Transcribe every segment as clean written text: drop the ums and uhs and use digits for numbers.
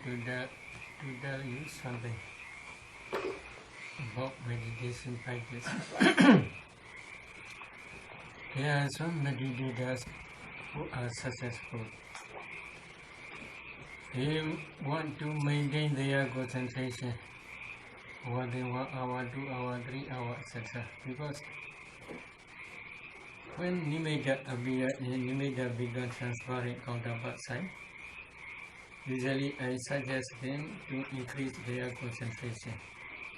to tell you something about meditation practice. There are some meditators who are successful. They want to maintain their concentration over the 1 hour, 2 hour, 3 hour, etc. Because when nimitta appears and nimitta becomes transparent counterpart side, usually I suggest them to increase their concentration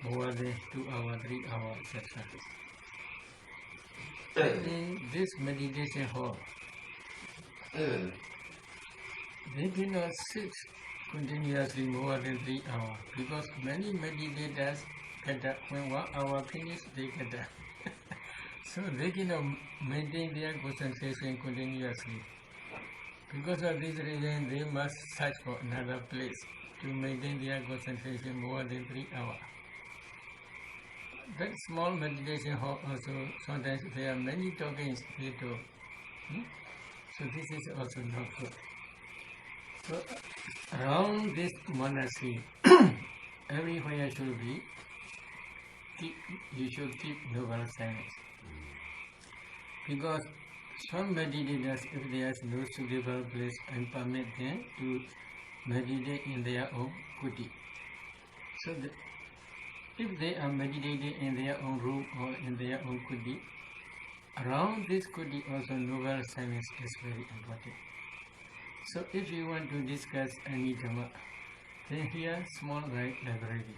over the 2 hour, 3 hour, etc. In this meditation hall, they cannot sit continuously more than 3 hours because many meditators get up when 1 hour finish, they get up. So they cannot maintain their concentration continuously. Because of this reason, they must search for another place to maintain their concentration more than 3 hours. That small meditation hall also, sometimes there are many talkings they do. So this is also not good. So around this monastery, everywhere should be, you should keep noble silence. Because some meditators, if there is no suitable place, I permit them to meditate in their own kuti. So if they are meditating in their own room or in their own kuti, around this kuti also noble silence is very important. So if you want to discuss any Dhamma, then here small library.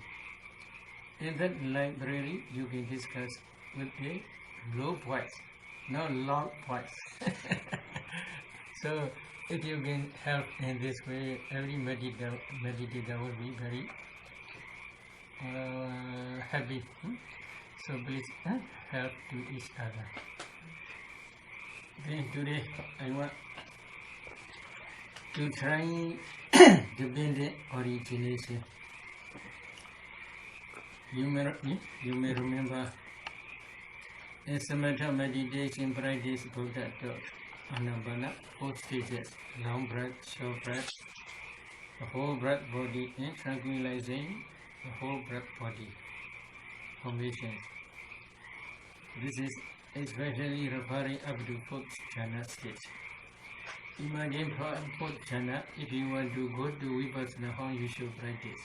In that library you can discuss with a low voice, not loud voice. So if you can help in this way, every meditator will be very happy. So please help to each other. Then today I want to try to build the origination. You may remember in Samatha meditation practice Buddha taught Anabana 4 stages: long breath, short breath, the whole breath body, and tranquilizing the whole breath body formation. This is especially referring up to 4th jhana stage. Imagine for 4th jhana, if you want to go to Vipassana, how you should practice.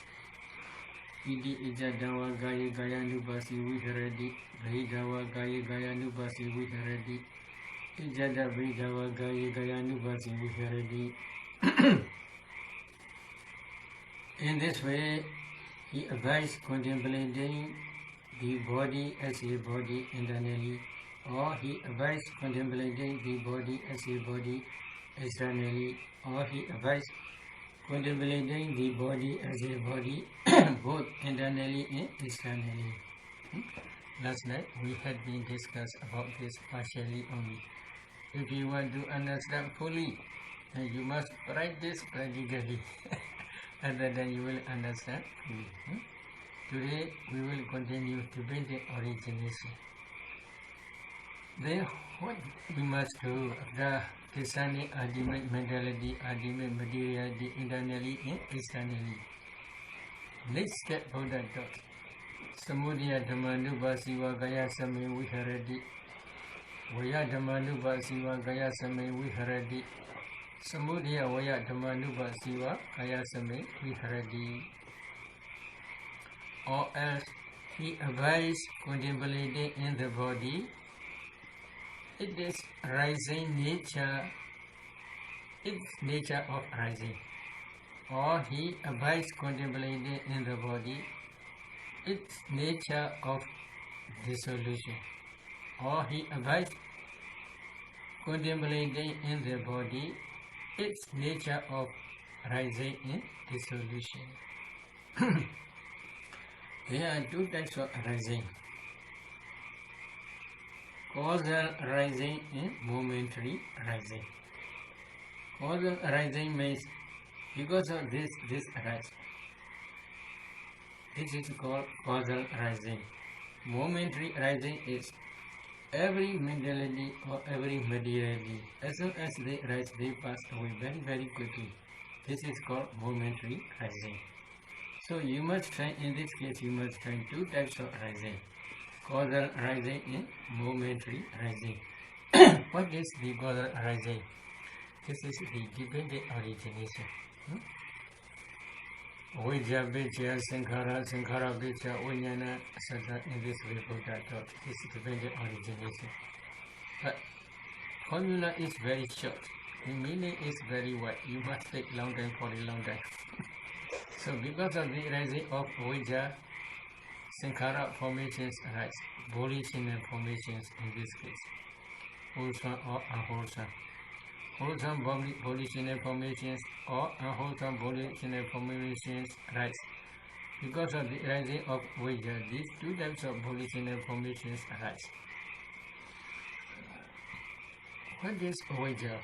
Iti ijadawa gaya gaya nubasi viharadi, bhidawa gaya gaya nubasi viharadi, ijada bhidawa gaya gaya nubasi viharadi. In this way, he advised contemplating the body as a body internally, or he advised contemplating the body as a body externally, or he advised contemplating the body as a body both internally and externally. Last night we had been discussed about this partially only. If you want to understand fully, then you must practice practically. Other than you will understand fully. Today we will continue to build the origination. Then what we must do after discerning ultimate mentality, ultimate materiality internally and externally. Let's get Buddha taught. Samudaya Dhammanubhasiva Gaya Same Viharadi. Vaya Dhammanubhasiva Gaya Same Viharadi. Samudaya Vaya Dhammanubhasiva Gaya Same Viharadi. Or else he advised contemplating in the body. It is rising nature, its nature of rising. Or he advised contemplating in the body, its nature of dissolution. Or he advised contemplating in the body, its nature of rising and dissolution. There are 2 types of rising: causal rising and momentary rising. Causal rising means because of this rise. This is called causal rising. Momentary rising is every mentality or every materiality. As soon as they rise, they pass away very, very quickly. This is called momentary rising. So you must try, in this case, you must try two types of rising. Causal rising and momentary rising. What is the causal rising? This is the dependent origination. Vijja, Vijja, Sankhara, Sankhara, Vijja, Vijnana, etc. In this way, Buddha taught. This is dependent origination. But formula is very short. The meaning is very wide. You must take long time for a long time. So because of the rising of Vijja, Sankhara formations arise. Volitional formations in this case. Wholesome or unwholesome. Wholesome volitional formations or unwholesome volitional formations rise. Because of the rising of Vijja, these two types of volitional formations arise. What is Vijja?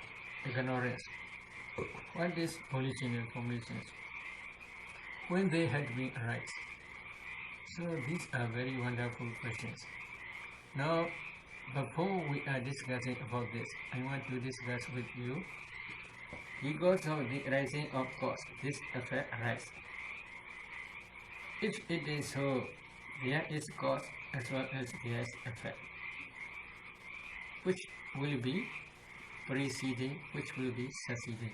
Ignorance. What is volitional formations? When they had been arise. So these are very wonderful questions. Now, before we are discussing about this, I want to discuss with you, because of the rising of cause, this effect arises. If it is so, there is cause as well as there is effect, which will be preceding, which will be succeeding.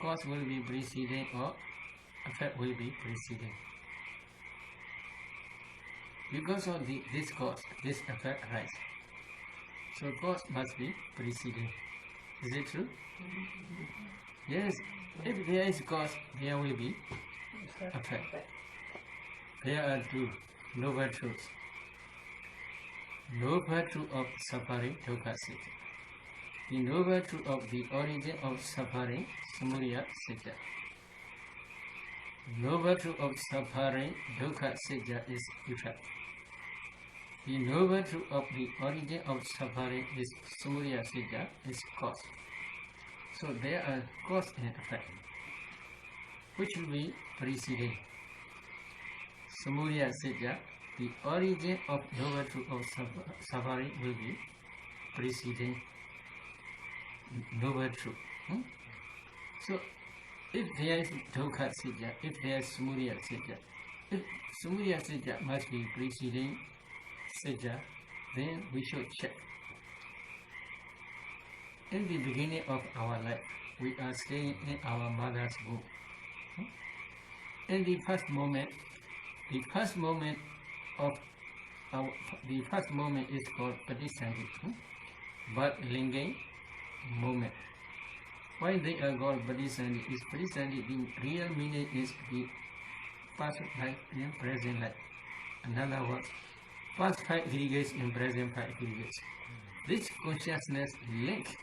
Cause will be preceding or effect will be preceding. Because of this cause, this effect arises. So cause must be preceding. Is it true? Yes. If there is cause, there will be effect. There are two noble truths. Noble truth of suffering, dukkha sita. The noble truth of the origin of suffering, samudaya sita. Noble truth of suffering, dukkha sita is effect. The noble truth of the origin of suffering is samudaya sita, is cause. So there are cause and effect, which will be preceding. Samudaya sita, the origin of noble truth of suffering will be preceding noble truth. So if there is dukkha sita, if there is samudaya sita, if samudaya sita must be preceding sita, then we should check. In the beginning of our life, we are staying in our mother's womb. In the first moment is called Patisandhi, but lingam moment. Why they are called Patisandhi? Is Patisandhi, the real meaning is the past life and present life. In other words, past 5 aggregates and present 5 aggregates. This consciousness link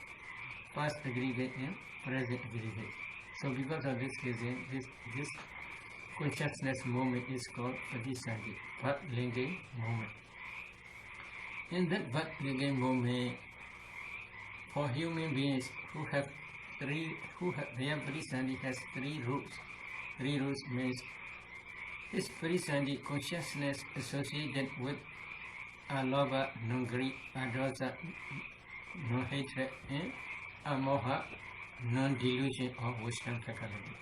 past aggregate and present aggregate. So because of this reason, this consciousness moment is called Patisandhi, but lingam moment. In that but lingam moment, for human beings who have their Patisandhi has 3 rules. 3 rules means this Patisandhi consciousness associated with alobha, non-greed, adosa, non-hatred, and amoha, non-delusion or wisdom faculty.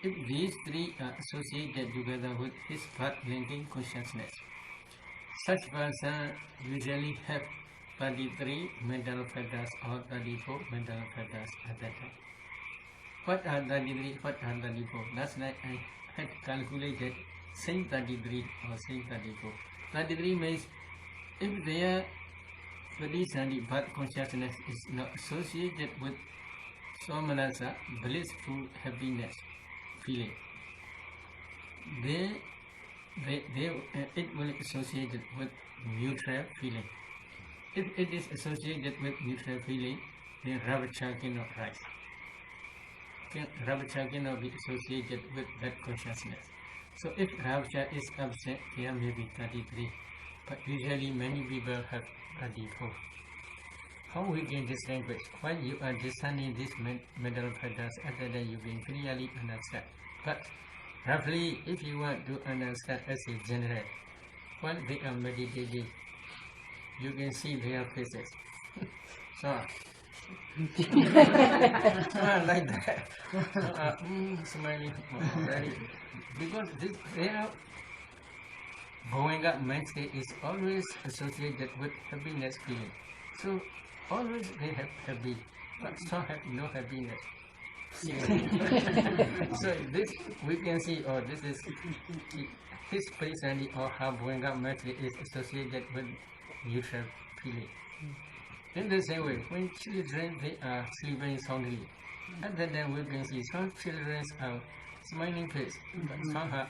If these 3 are associated together with his birth linking consciousness, such person usually have 33 mental factors or 34 mental factors at that time. What are 33? What are 34? Last night I had calculated same 33 or same 34. 33 means if their Patisandhi birth consciousness is not associated with somanasa, blissful happiness feeling, then it will be associated with neutral feeling. If it is associated with neutral feeling, then rapture cannot rise. Rapture cannot be associated with that consciousness. So if rapture is absent, there may be 33, but usually many people have 34. How we can distinguish? When you are discerning these mental factors, at that time you can clearly understand. But roughly, if you want to understand as a general, when they are meditating, you can see their faces. So Like that. Smiling already. Because their growing up mindset is always associated with happiness feeling. So always they have happy, but some have no happiness. So this we can see, or this is his personality or how growing up mindset is associated with neutral feeling. In the same way, when children they are sleeping soundly, at that time we can see some children are smiling face, but some have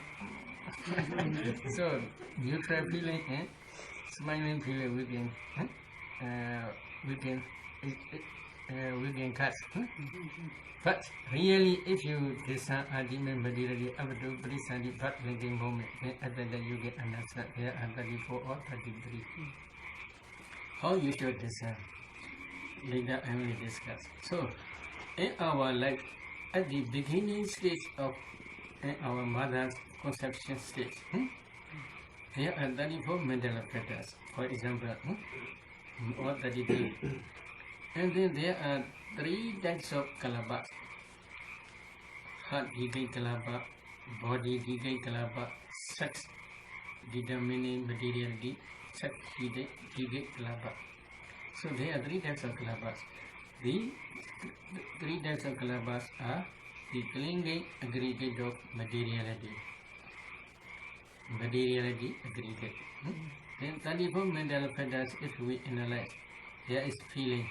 so neutral feeling and smiling feeling we can we can catch. But really, if you design a demon materially up to present the but linking moment, then at that you get understand there are 34 or 33. How you should design? Later I will discuss. So, in our life, at the beginning stage of our mother's conception stage, there are 34 mental factors, for example, or 33. And then there are 3 types of kalabas: heart decay kalaba, body decay kalaba, sex determining materiality, sex decay kalaba. So there are 3 types of kalabas. The 3 types of kalabas are the clinging aggregate of materiality aggregate. Then 34 mental factors, if we analyze, there is feeling.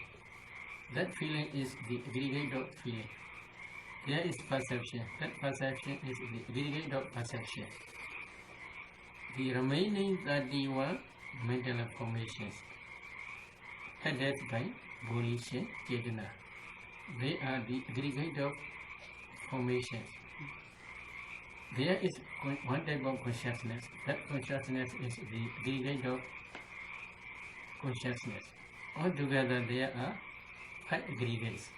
That feeling is the aggregate of feeling. There is perception. That perception is the aggregate of perception. The remaining 31 mental formations headed by volition, chetana. They are the aggregate of formations. There is one type of consciousness. That consciousness is the aggregate of consciousness. Altogether, there are 5 aggregates.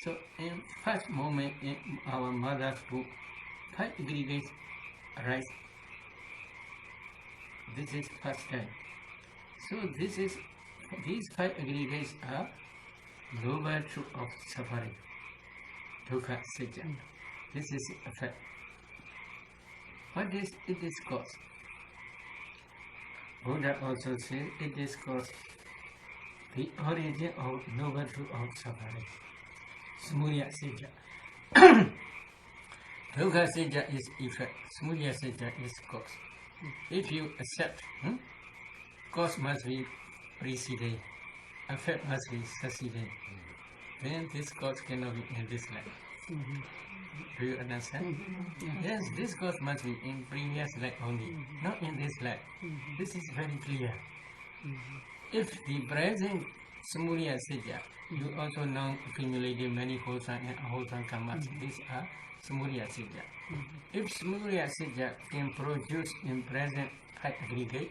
So, in first moment in our mother's womb, 5 aggregates arise. This is first time. So, these 5 aggregates are lower truth of suffering, dukkha sajja. This is a fact. What is it is cause? Buddha also said it is cause the origin of lower truth of suffering. Samudaya sajja. Dukkha sajja is effect. Samudaya sajja is cause. If you accept, cause must be preceding, effect must be succeeding, then this cause cannot be in this life. Do you understand? Yes, this cause must be in previous life only, not in this life. This is very clear. If the present Samudaya sajja, you also know accumulated many wholesome and unwholesome karmas. These are Samudaya sajja. If Samudaya sajja can produce in present high aggregate,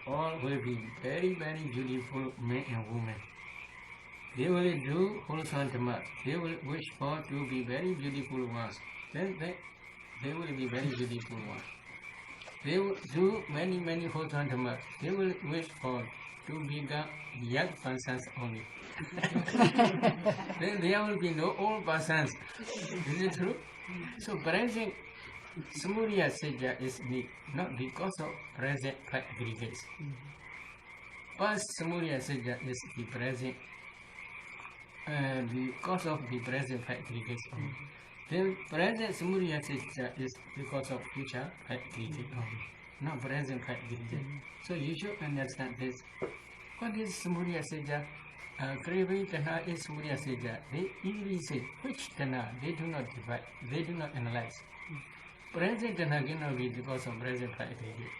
all will be very, very beautiful men and women. They will do wholesome dhamma. They will wish for to be very beautiful ones. Then they will be very beautiful ones. They will do many, many wholesome dhamma. They will wish for to become young persons only. Then there will be no old persons. Is it true? So present Samudaya sajja is not because of present 5 aggregates. First Samudaya sajja is the present because of the present 5 aggregates only. Then present Samudaya sajja is because of future 5 aggregates only, not present 5 aggregates. So you should understand this. What is Samudaya sajja? Craving tanha is Samudaya sajja. They easily say which tanha. They do not divide. They do not analyze. Present tanha cannot be because of present 5 aggregates.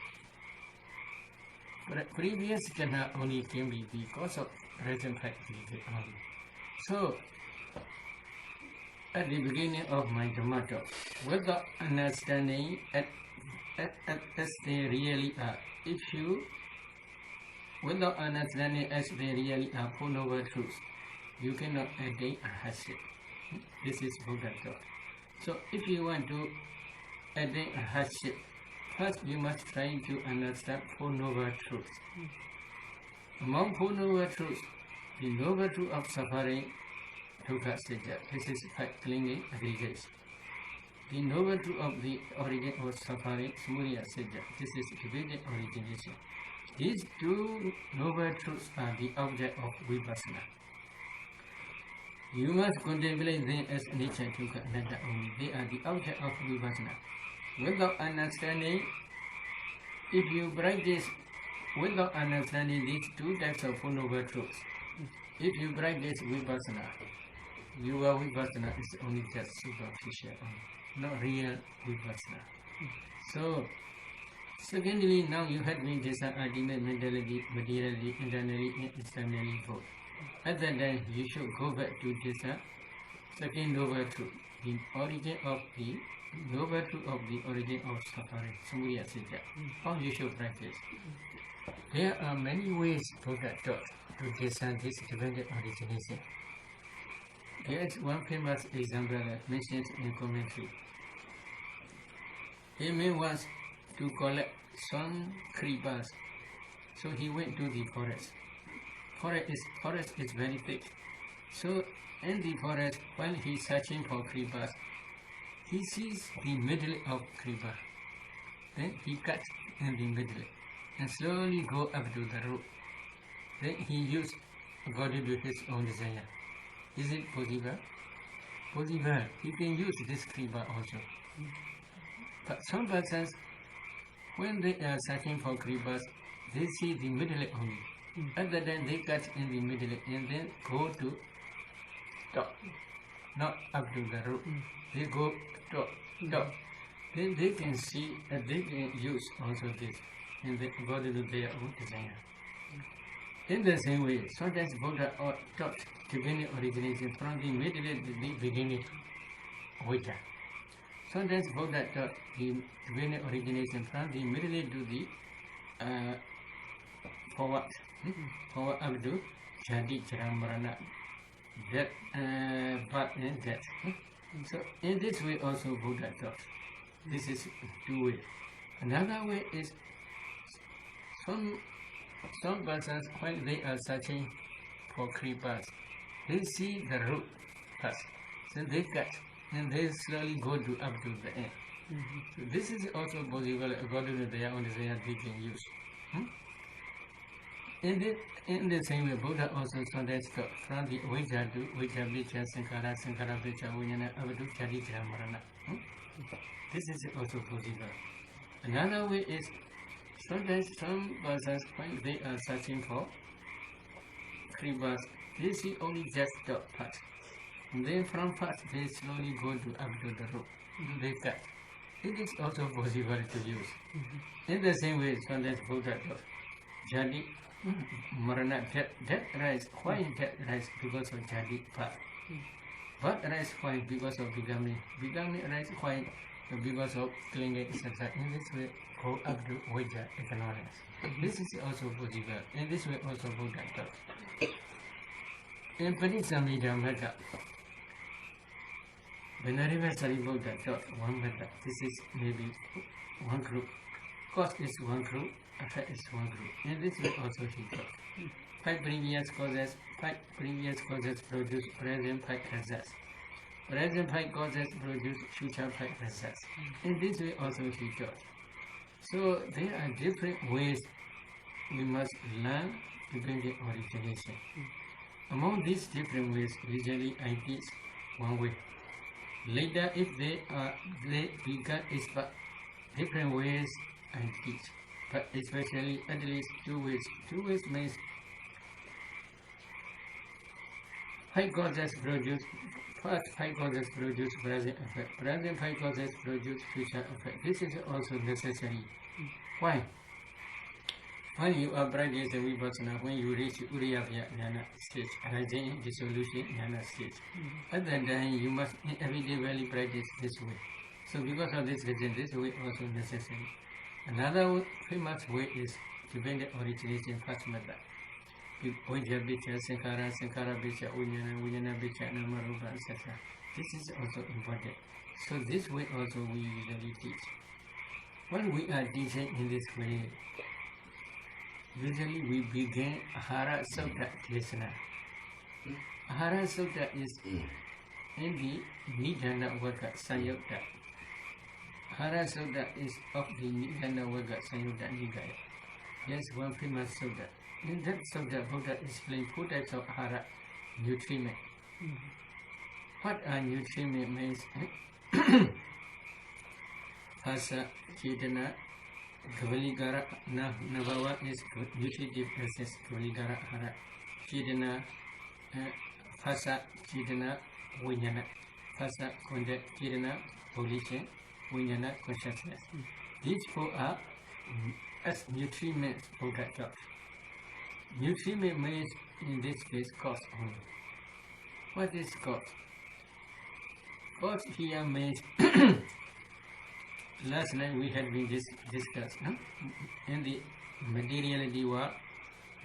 Previous tanha only can be because of present 5 aggregates only. So, at the beginning of my Dhamma talk, without understanding as they really are, without understanding as they really are Four Noble Truths, you cannot attain a hardship. This is Buddha thought. So, if you want to attain a hardship, first you must try to understand Four Noble Truths. Among Four Noble Truths, the noble truth of suffering, dukkha satya. This is five clinging aggregates. The noble truth of the origin of suffering, samudaya satya. This is dependent origination. These two noble truths are the object of vipassana. You must contemplate them as nature, dukkha, anatta only. They are the object of vipassana. Without understanding, if you practice without understanding these two types of Four Noble Truths, if you practice vipassana, your vipassana is only just superficial, not real vipassana. So, secondly, now you have been this ultimate mentality, materially, internally, and externally both. At that time, you should go back to this second noble truth, the origin of the noble truth of the origin of suffering, samudaya satya. How you should practice. There are many ways Buddha taught to discern this dependent origination. There is one famous example that mentioned in commentary. A man wants to collect some creepers, so he went to the forest. Forest is very thick. So in the forest, while he is searching for creepers, he sees the middle of creeper. Then he cuts in the middle and slowly go up to the root. Then he used according to his own desire. Is it possible? Possible. He can use this creeper also. But some persons, when they are searching for creepers, they see the middle only. At that time they cut in the middle and then go to top, not up to the root. They go top. Then they can see that they can use also this, and they go to their own desire. In the same way, sometimes Buddha taught dependent origination from the middle to the beginning, Vajja. Sometimes Buddha taught the dependent origination from the middle to the forward up to Jadi, Jaramarana, death, birth and death. So in this way also Buddha taught. This is two ways. Another way is some persons when they are searching for creepers, they see the root first, so they cut and they slowly go to up to the end. So this is also possible according to their own desire they can use. In the same way, Buddha also sometimes taught from the Vajja to Vajja Vicca, Sankhara, Sankhara Vicca, Vijnana, up to Jadi Marana. This is also possible. Another way is sometimes some persons when they are searching for creepers, they see only just the part. And then from part they slowly go to up to the root. They cut. It is also possible to use. In the same way, sometimes Buddha taught Jadi Marana, death rise. Why death rise? Because of Jadi path. Birth rise why? Because of becoming. Becoming rise why? Because of clinging, etc. In this way, go up to Vajja ignorance. This is also possible. In this way, also Buddha taught. In Paticamida method, Venerable Sariputta taught one method. This is maybe one group. Cause is one group, effect is one group. In this way, also he taught. Five previous causes produce present five results. Present five causes produce future five results. In this way also he taught. So there are different ways we must learn dependent origination. Among these different ways, usually I teach one way. Later, if they become expert, different ways I teach. But especially at least two ways. Two ways means five causes produce. First, five causes produce present effect. Present five causes produce future effect. This is also necessary. Why? When you are practicing vipassana, when you reach Uriyabhya Jnana stage, arising dissolution Jnana stage, at that time you must inevitably practice this way. So because of this reason, this way also necessary. Another famous way is dependent origination first method. Vajja Vicca, Sankhara, Sankhara Vicca, Vijnana, Vijnana Vicca, Namarupa, etc. This is also important. So this way also we usually teach. When we are teaching in this way, usually we begin Ahara Sutta Desana. Ahara Sutta is in the Nidana Vaka Sanyutta. Ahara Sutta is of the Nidana Vaka Sanyutta Nikaya. Yes, one famous Sutta. In that Sutta, Buddha explained 4 types of Ahara nutriment. What are nutriment means? Hasa, Chitana, Kavaligara, Navawa is nutritive essence, Kavaligara Ahara. Chitana, Hasa, Chitana, Vinyana. Hasa, Konda, Chitana, volition, Vinyana, consciousness. These 4 are as nutriment for that job. Nutriment means in this case cause only. What is cause? Cause here means last night we had been discussed. In the materiality world,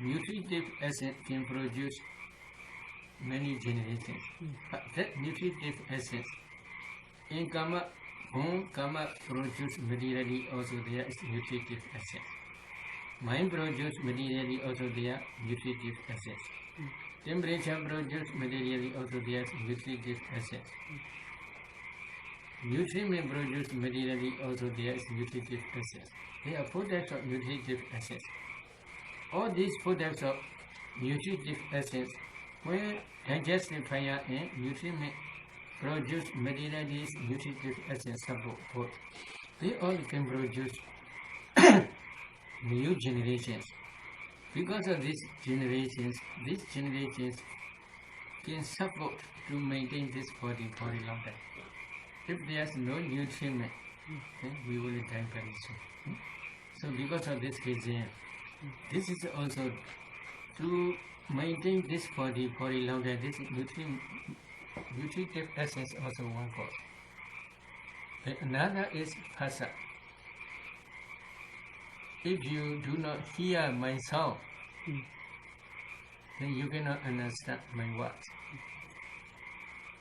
nutritive essence can produce many generations. But that nutritive essence in karma, home karma produce materially also there is nutritive essence. Mind produce materially also there nutritive essence. Temperature produce materially also there is nutritive essence. Nutriment produce materially also there is nutritive essence. There are 4 types of nutritive essence. All these 4 types of nutritive essence, when digestive fire and nutriment produce materially nutritive essence support both, they all can produce new generations. Because of these generations can support to maintain this body for a long time. If there's no nutriment, then we will die very soon. So because of this reason, this is also to maintain this body for a long time. This nutritive essence also one cause. Another is phasa. If you do not hear my sound, then you cannot understand my words.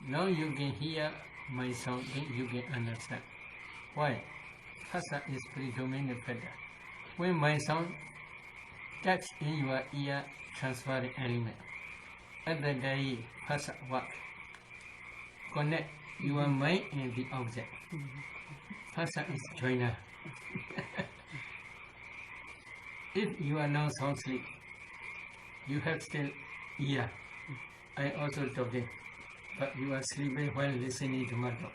Now you can hear my sound, then you can understand. Why? Phasa is predominant factor. When my sound touch in your ear transferring element, at the day phasa work. Connect your mind and the object. Phasa is joiner. If you are now sound asleep, you have still ear. I also talking, but you are sleeping while listening to my talk.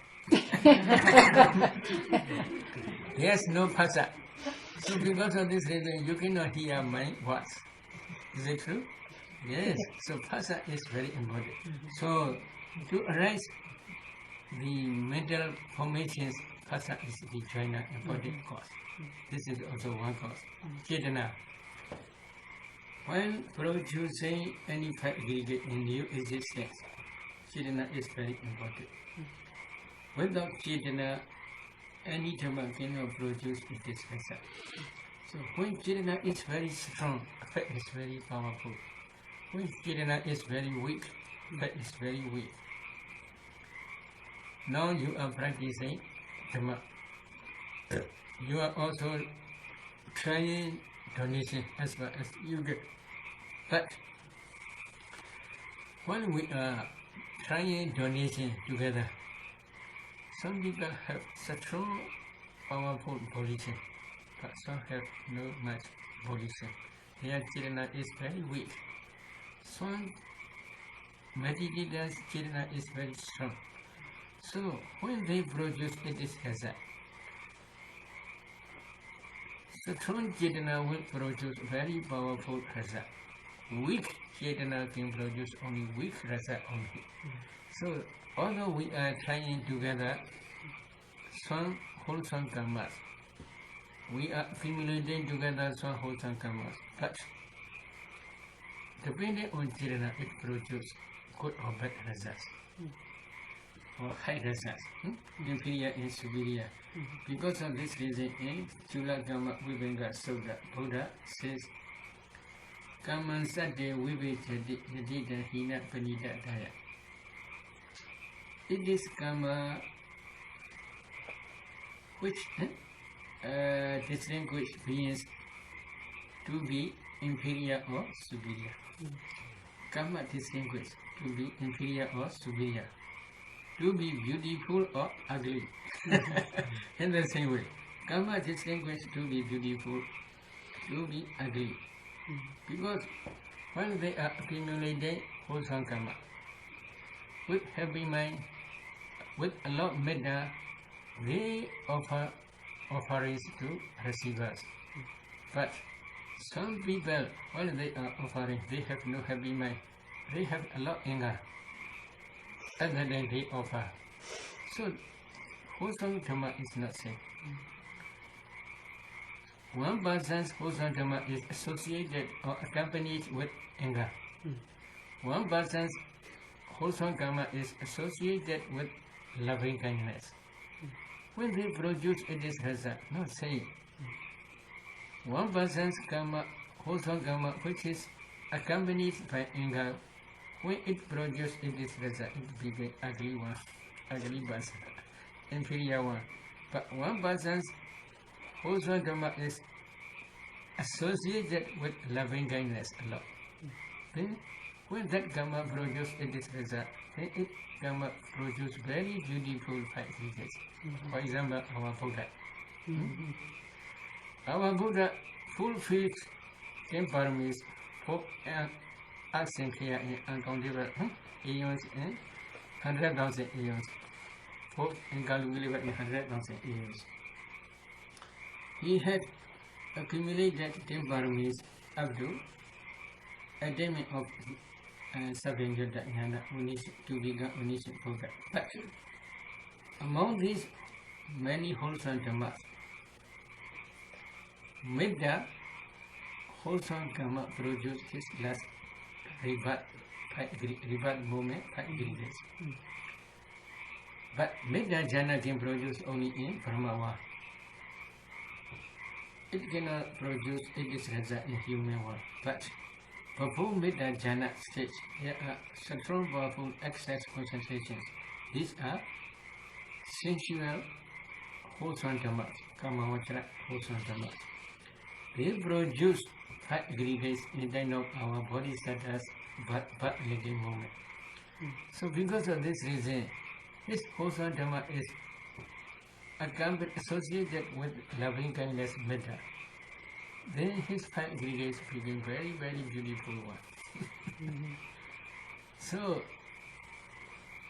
Yes, no phasa. So because of this reason, you cannot hear my words. Is it true? Yes. So phasa is very important. So to arise the mental formations, phasa is the joiner important cause. This is also one cause. Chetana. While producing any aggregate in new existence, Chetana is very important. Without Chetana, any Dhamma cannot produce this phasa. So when Chetana is very strong, effect is very powerful. When Chetana is very weak, effect is very weak. Now you are practicing Dhamma. You are also trying donation as far as you get. But when we are trying donation together, some people have strong, powerful volition, but some have no much volition. Their Chetana is very weak. Some meditators' Chetana is very strong. So when they produce it is hazard. Strong Chetana will produce very powerful rasa. Weak Chetana can produce only weak rasa only. So although we are trying together some wholesome karmas, we are accumulating together some wholesome karmas, but depending on Chetana, it produces good or bad rasas. Or high rasas, inferior and superior. Because of this reason, in Chula Kama Vibhanga Sutta, Buddha says, Kaman Sade Vibhajati Yadita Hina Panita Daya. It is Kama which distinguish beings to be inferior or superior. Kama distinguish. to be inferior or superior, to be beautiful or ugly. In the same way, karma distinguishes to be beautiful, to be ugly. Because when they are accumulating wholesome karma, with happy mind, with a lot of metta, they offer offerings to receivers. But some people, when they are offering, they have no happy mind. They have a lot of anger. And then they offer. So, wholesome karma is not same. One person's wholesome karma is associated or accompanied with anger. One person's wholesome karma is associated with loving kindness. When they produce, it is result, not same. One person's karma, wholesome karma, which is accompanied by anger, when it produces, it is result, it becomes ugly one, ugly person, inferior one. But one person's wholesome karma is associated with loving kindness a lot. Then, when that karma produces, it is result, then it karma produce very beautiful five results. For example, our Buddha. Our Buddha fulfills 10 paramis for asking here in uncountable aeons and 100,000 aeons. For incalculable in 100,000 aeons. He had accumulated 10 paramis up to attainment of Sabinjata Jnana to become omniscient Buddha. But among these many wholesome dhammas, Metta wholesome karma produces his last rebirth moment, 5 degrees. But Metta jhana can produce only in Brahmawa. It cannot produce its result in human world. But before Metta jhana stage, there are strong, powerful excess concentrations. These are sensual wholesome dhammas, kamavachara wholesome dhammas. They produce 5 aggregates in the time of our bodhisattvas but living moment. So because of this reason, this wholesome dhamma is associated with loving kindness metta. Then his 5 aggregates become very, very beautiful one. So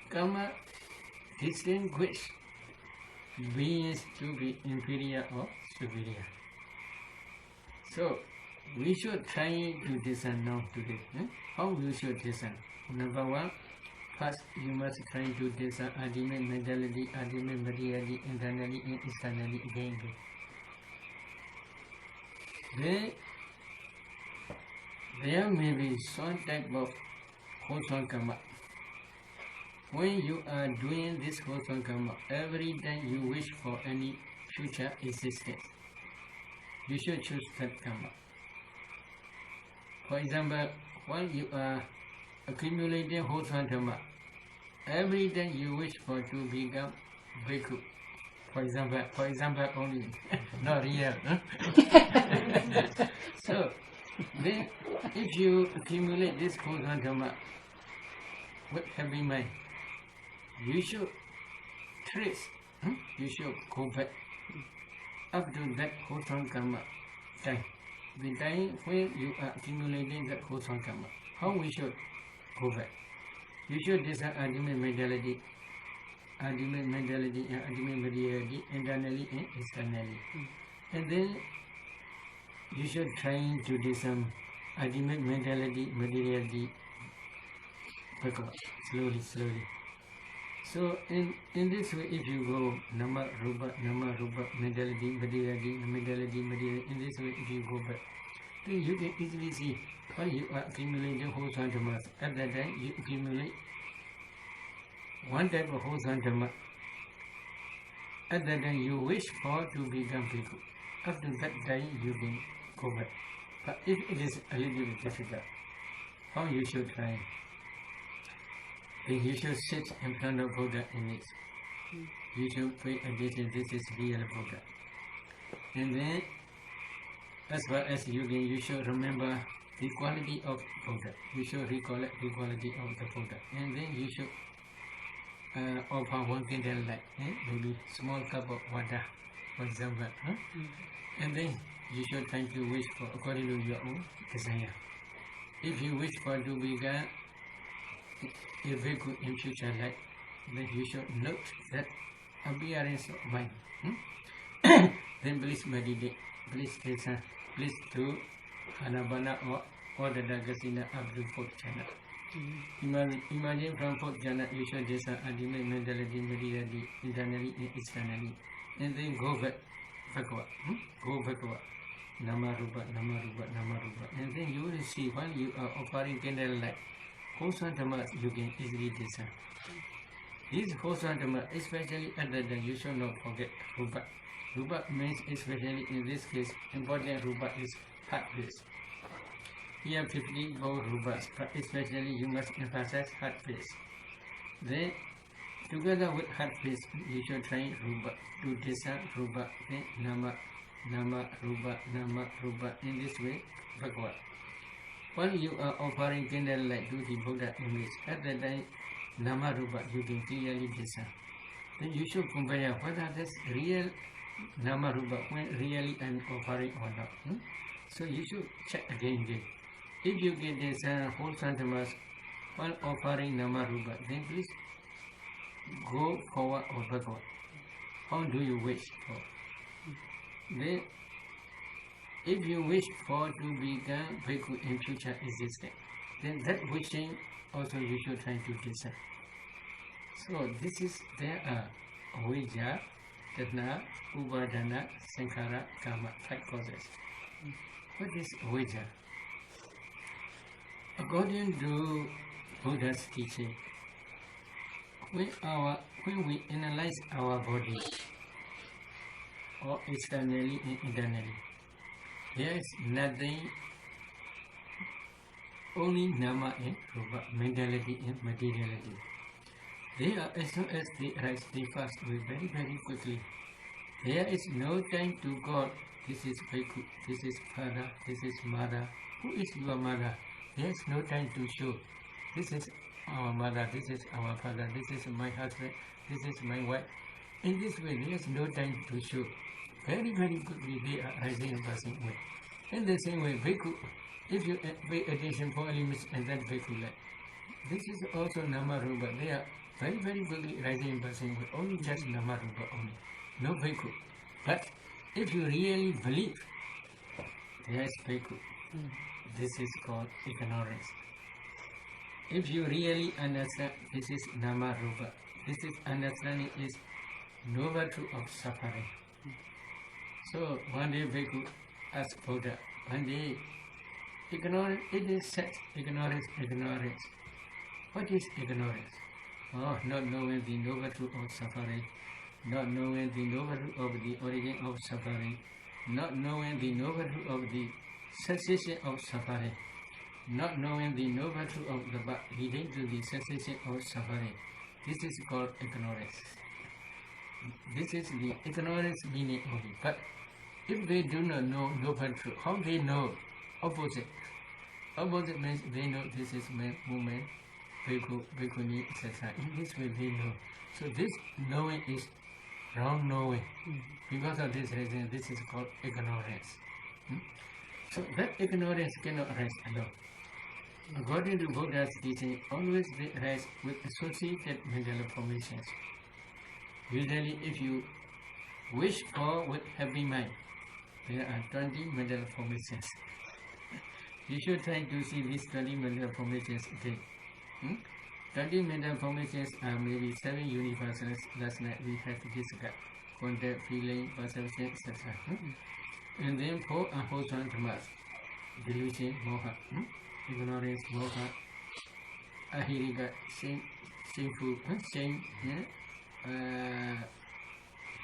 karma distinguish beings to be inferior or superior. So we should try to discern now today. How we should discern? Number one, first you must try to discern ultimate mentality, ultimate materiality, internally and externally again. Then there may be some type of wholesome karma. When you are doing this wholesome karma, every time you wish for any future existence, you should choose that karma. For example, when you are accumulating wholesome dhamma, every time you wish for to become bhikkhu. For example only, not real. So, then if you accumulate this wholesome dhamma with happy mind, you should trace, you should go back up to that wholesome karma time. The time when you are accumulating that wholesome karma, how we should go back? You should discern ultimate mentality and ultimate materiality, internally and externally. And then you should try to discern ultimate mentality, materiality backward, slowly. So in this way, if you go nama rupa, mentality, materiality, in this way, if you go back, then you can easily see when you are accumulating wholesome dhammas. At that time, you accumulate one type of wholesome dhamma. At that time, you wish for to become bhikkhu. After that time, you can go back. But if it is a little bit difficult, how you should try? Then you should sit in front of Buddha image. You should pay attention, this is real Buddha. And then, as far as you can, you should remember the quality of Buddha. You should recollect the quality of the Buddha. And then you should offer one candle light, maybe small cup of water, for example. And then you should try to wish for according to your own desire. If you wish for to become a bhikkhu in future life, then you should note that appearance of mind. Then please meditate, please listen, please do Anabana or the Dagasina up to fourth channel. Imagine from fourth channel you should descend ultimate mentality, materiality, internally and externally. And then go backward. Go backward. Namarupa, Namarupa, Namarupa. And then you will see when you are offering candle light, wholesome dhamma you can easily discern. This wholesome dhamma, especially at the time, you should not forget Rupa. Rupa means, especially in this case, important Rupa is heart face. Here 54 Rupas, but especially you must emphasize heart face. Then, together with heart face, you should try Rupa to discern Rupa, then Nama, Nama, Rupa, Nama, Rupa, in this way, backward. While you are offering candle light to the Buddha image, at the time, Nama Rupa, you can clearly discern. Then you should compare whether this real Nama Rupa, when really I'm offering or not. So you should check again. If you get this whole sentiments while offering Nama Rupa, then please go forward or backward. How do you wish for? Then, if you wish for to become bhikkhu in future existence, then that wishing also you should try to discern. So this is there are avijja, tanha, upadana, sankhara, karma, 5 causes. What is avijja? According to Buddha's teaching, when we analyze our body, or externally and internally, there is nothing, only Nama and Rupa, mentality and materiality. They are, as soon as they arise, they pass away very, very quickly. There is no time to God. This is bhikkhu, this is father, this is mother. Who is your mother? There is no time to show. This is our mother, this is our father, this is my husband, this is my wife. In this way, there is no time to show. Very, very quickly they are rising and passing away. In the same way, bhikkhu, if you pay attention for elements and that bhikkhu life, this is also Nama Rupa. They are very, very quickly rising and passing away. Only just Nama Rupa only. No bhikkhu. But if you really believe there is bhikkhu, this is called ignorance. If you really understand this is Nama Rupa, this is understanding is noble truth of suffering. So one day bhikkhu asked Buddha, one day, ignorance, it is said, ignorance, ignorance. What is ignorance? Oh, not knowing the noble truth of suffering, not knowing the noble truth of the origin of suffering, not knowing the noble truth of the cessation of suffering, not knowing the noble truth of the birth leading to the cessation of suffering. This is called ignorance. This is the ignorance meaning only. But if they do not know noble truth, how they know opposite? Opposite means they know this is man, woman, bhikkhu, bhikkhuni, etc. In this way they know. So this knowing is wrong knowing. Because of this reason, this is called ignorance. So that ignorance cannot arise alone. According to Buddha's teaching, always they arise with associated mental formations. Usually, if you wish for with happy mind, there are 20 mental formations. You should try to see these 20 mental formations again. 20 mental formations are maybe 7 universals. Last night we had discussed contact, feeling, perception, etc. And then 4 unwholesome dhammas: delusion, moha, ignorance, moha, ahirika, shame, shameful, shame,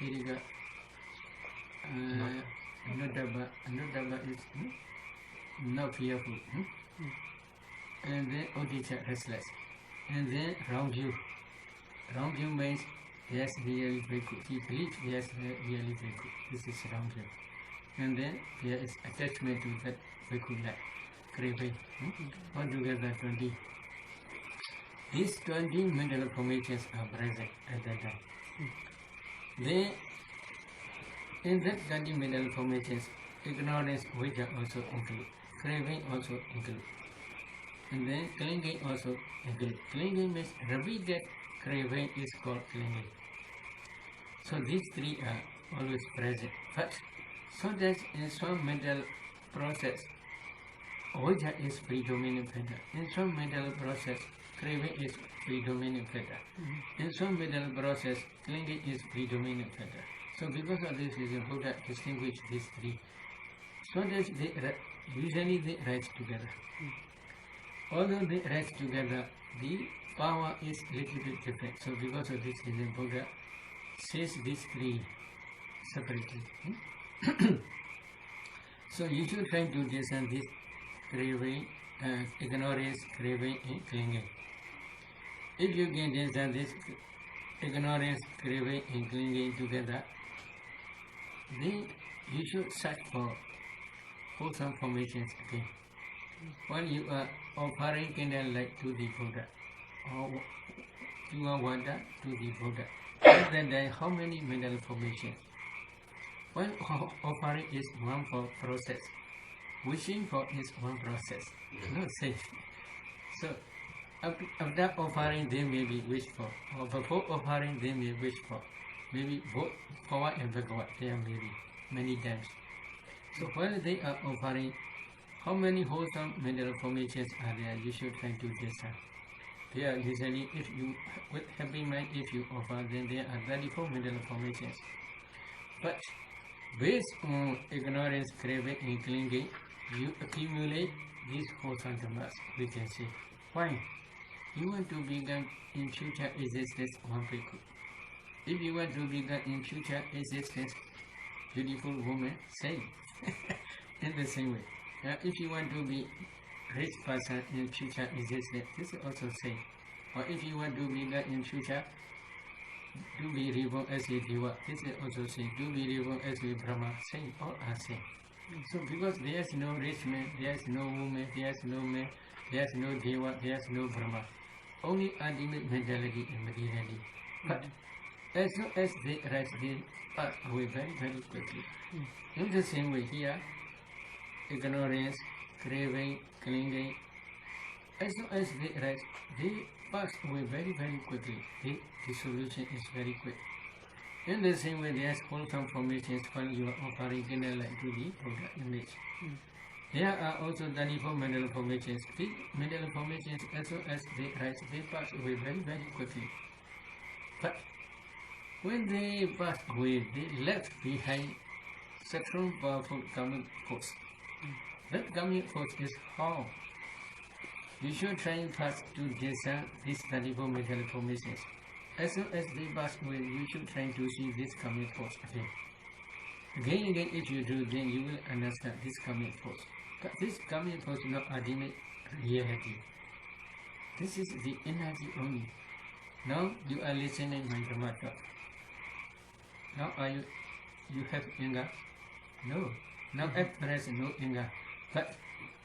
ahirika, anodabba is not fearful, and then odisha, restless, and then wrong view. Wrong view means yes, really bhikkhu. He believes yes, really bhikkhu. This is wrong view. And then there is attachment to that bhikkhu life. craving. Altogether 20. These 20 mental formations are present at that time. Then, in that 20 mental formations, ignorance, which are also include, craving also include, and then clinging also include. Clinging means repeated craving is called clinging. So these three are always present. But sometimes in some mental process, which is predominant factor. In some mental process, craving is predominant factor. In some mental process, clinging is predominant factor. So because of this reason, Buddha distinguished these three. Sometimes usually they rise together. Although they rise together, the power is little bit different. So because of this reason, Buddha says these three separately. So you should try to discern this craving, ignorance, craving, and clinging. If you can discern this ignorance, craving, and clinging together, then you should search for wholesome formations again. When you are offering candlelight to the Buddha, or pure water to the Buddha, then how many mental formations? When offering is one for process, wishing for is one process, not safe. So after offering they may be wished for, or before offering they may wish for. Maybe both forward and backward, there may be many times. So while they are offering, how many wholesome mental formations are there? You should try to discern. There are usually, if you, with happy mind, if you offer, then there are 34 mental formations. But based on ignorance, craving, and clinging, you accumulate these wholesome dhammas, we can say. Why? You want to become in future existence one bhikkhu. If you want to become in future existence beautiful woman, say in the same way. If you want to be rich person in future existence, this is also same. Or if you want to become in future to be reborn as a deva, this is also same. To be reborn as a Brahma, same. All are same. So because there is no rich man, there is no woman, there is no man, there is no deva, there is no Brahma. Only ultimate mentality and materiality. But as soon as they rise, they pass away very, very quickly. In the same way here, ignorance, craving, clinging, as soon as they rise, they pass away very, very quickly. The dissolution is very quick. In the same way, there is wholesome formations when you are offering candlelight to the Buddha image. There are also 34 mental formations. The mental formations, as soon as they rise, they pass away very, very quickly. But when they pass away, they left behind strong, powerful karmic force. That karmic force is how you should try first to discern these 34 mental formations. As soon as they pass away, you should try to see this karmic force again. Again and again, if you do, then you will understand this karmic force. But this karmic force is not ultimate reality. This is the energy only. Now you are listening my Dhamma talk. Now you have anger? No. Now at present no anger. But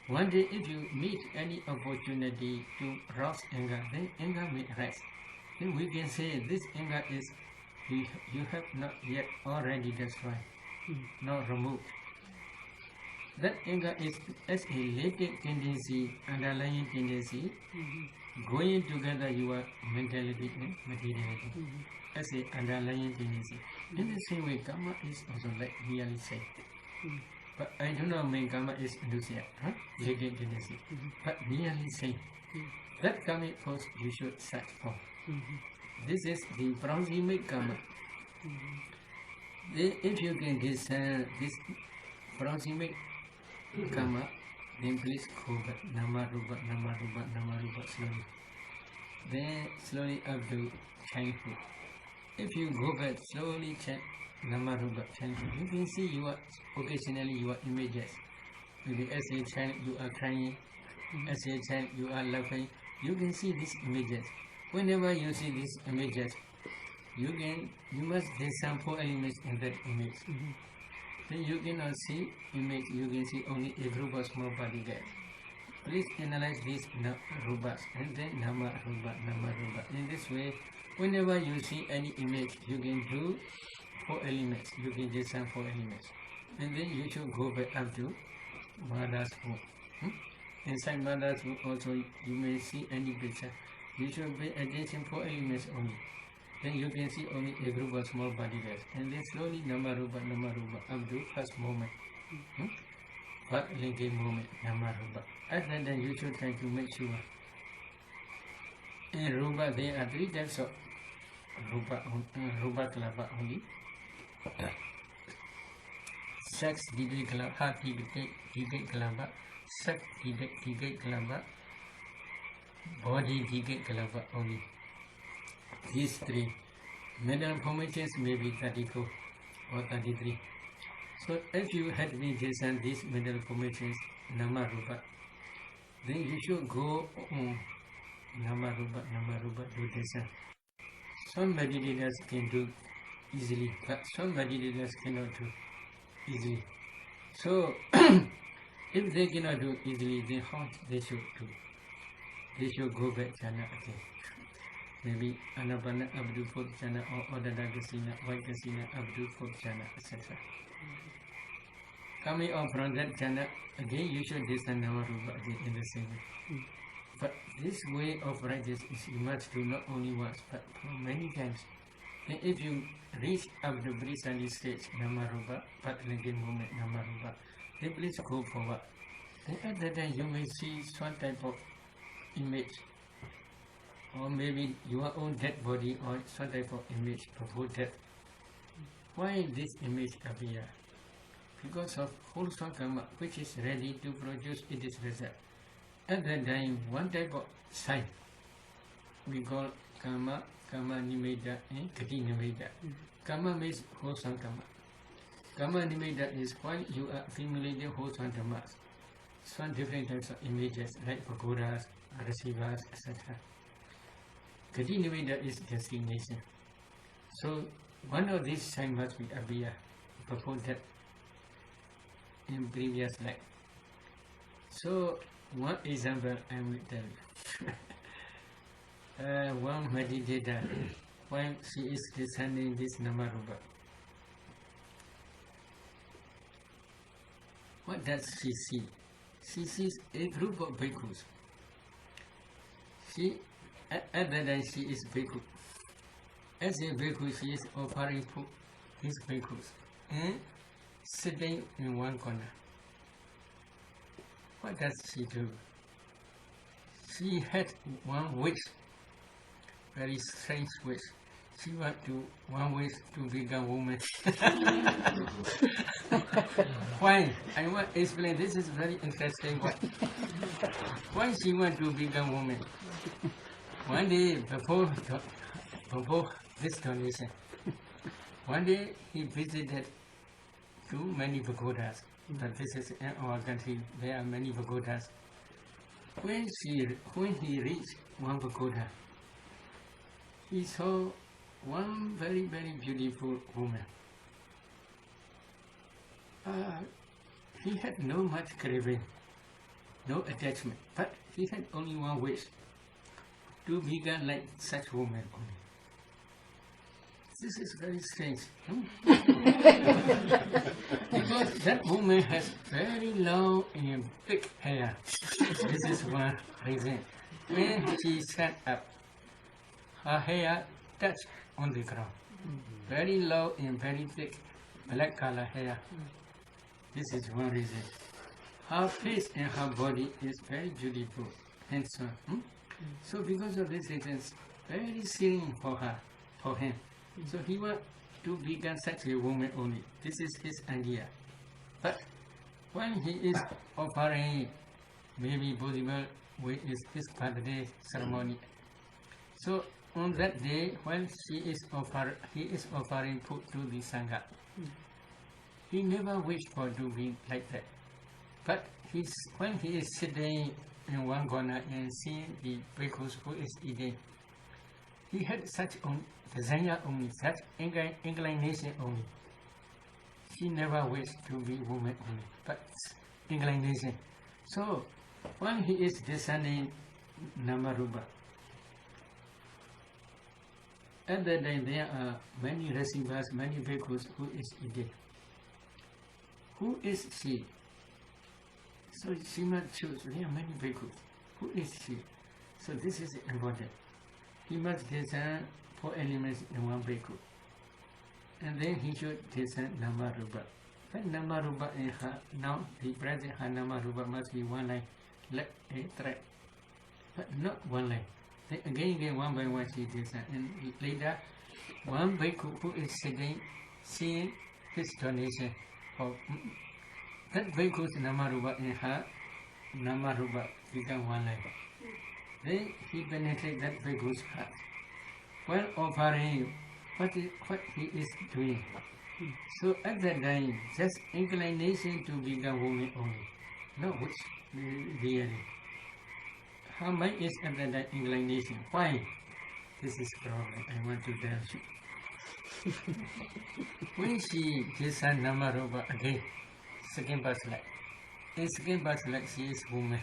one day if you meet any opportunity to rouse anger, then anger may arise. Then we can say this anger is you have not yet already destroyed, not removed. That anger is as a latent tendency, underlying tendency, going together your mentality and materiality as a underlying tendency. In the same way, karma is also like really said. But I do not mean karma is enthusiasm, latent tendency. But really say that karmic force you should search for. This is the proximate karma. If you can discern this proximate karma, then please go back nama rupa slowly. Then slowly up to childhood. If you go back slowly nama rupa childhood, you can see occasionally your images. Maybe as a child you are crying, as a child you are laughing. You can see these images. Whenever you see these images, you must discern 4 elements in that image. Then you cannot see image, you can see only a group of small particles. Please analyze these rubas and then nama ruba, nama ruba. In this way, whenever you see any image, you can do 4 elements. You can design 4 elements. And then you should go back up to mother's womb. Inside mother's womb also you may see any picture. You should pay attention 4 elements only. Then you can see only a group of small particles. And then slowly nama ruba, up to first moment. But linking moment, nama ruba. At that time you should try to make sure. In ruba there are 3 types of ruba kalapa only. Sex digate kalapa, heart digate kalapa, sex digate kalapa, body digate kalapa only. These 3 mental formations may be 34 or 33. So if you had been design these mental formations, nama rupa, then you should go on nama rupa to design. Some meditators can do easily, but some meditators cannot do easily. So if they cannot do easily, then how they should do? They should go back jhana again. Maybe anapana up to 4th jhana or odada kasina, white kasina up to 4th jhana, etc. Coming on from that jhana, again you should design nama rupa again in the same way. But this way of practice is you must do not only once, but many times. And if you reach up to Brisani stage, nama rupa, but linking moment, nama rupa, then please go forward. Then at that time you may see some type of image, or maybe your own dead body, or some type of image before death. Why this image appear? Because of wholesome karma, which is ready to produce its result. At that time, one type of sign we call karma, karma nimitta, and gati nimitta. Karma means wholesome karma. Karma nimitta is while you are accumulating wholesome karmas, some different types of images like pagodas, receivers, etc. Gati nimitta is destination. So one of these signs must be appear before death in previous life. So one example I will tell you. One meditator, while she is descending this namarupa, what does she see? She sees a group of bhikkhus. At that time she is bhikkhu. As a bhikkhu, she is offering food these bhikkhus and sitting in one corner. What does she do? She had one wish, very strange wish. She one wish to become woman. Why? I want to explain. This is very interesting. Why she want to become woman? One day before this donation, one day he visited too many pagodas. But this is in our country, there are many pagodas. When he reached one pagoda, he saw one very, very beautiful woman. He had no much craving, no attachment, but he had only one wish, to become like such woman only. This is very strange. Because that woman has very long and thick hair. This is one reason. When she sat up, her hair touched on the ground. Very long and very thick, black color hair. This is one reason. Her face and her body is very beautiful, handsome. So because of this reason, very serene for him. So he wants to become such a woman only. This is his idea. But when he is offering, maybe possible with his birthday ceremony. So on that day, when he is offering food to the Sangha, he never wished for to be like that. But when he is sitting in one corner and seeing the bhikkhus who is eating, he had such desire only, such inclination only. He never wished to be woman only, but inclination. So When he is discerning Namarupa, at that time there are many receivers, many bhikkhus who is eating. Who is she? So she must choose. There are many bhikkhus. Who is she? So this is important. He must discern 4 elements in one bhikkhu. And then he should discern Namarupa. But Namarupa in her, now the present her Namarupa must be one line, like a thread. But not one line. Then again, one by one she discern. And later, one bhikkhu who is sitting, seeing his donation of that bhikkhu's Namarupa in her Namarupa become one line. Then he penetrates that bhikkhu's heart. While offering what he is doing. So at that time, just inclination to become woman only. No, which really. Her mind is at that time inclination. Why? This is problem. I want to tell you. When she discerns Namarupa again, second birth life. In second birth life, she is woman.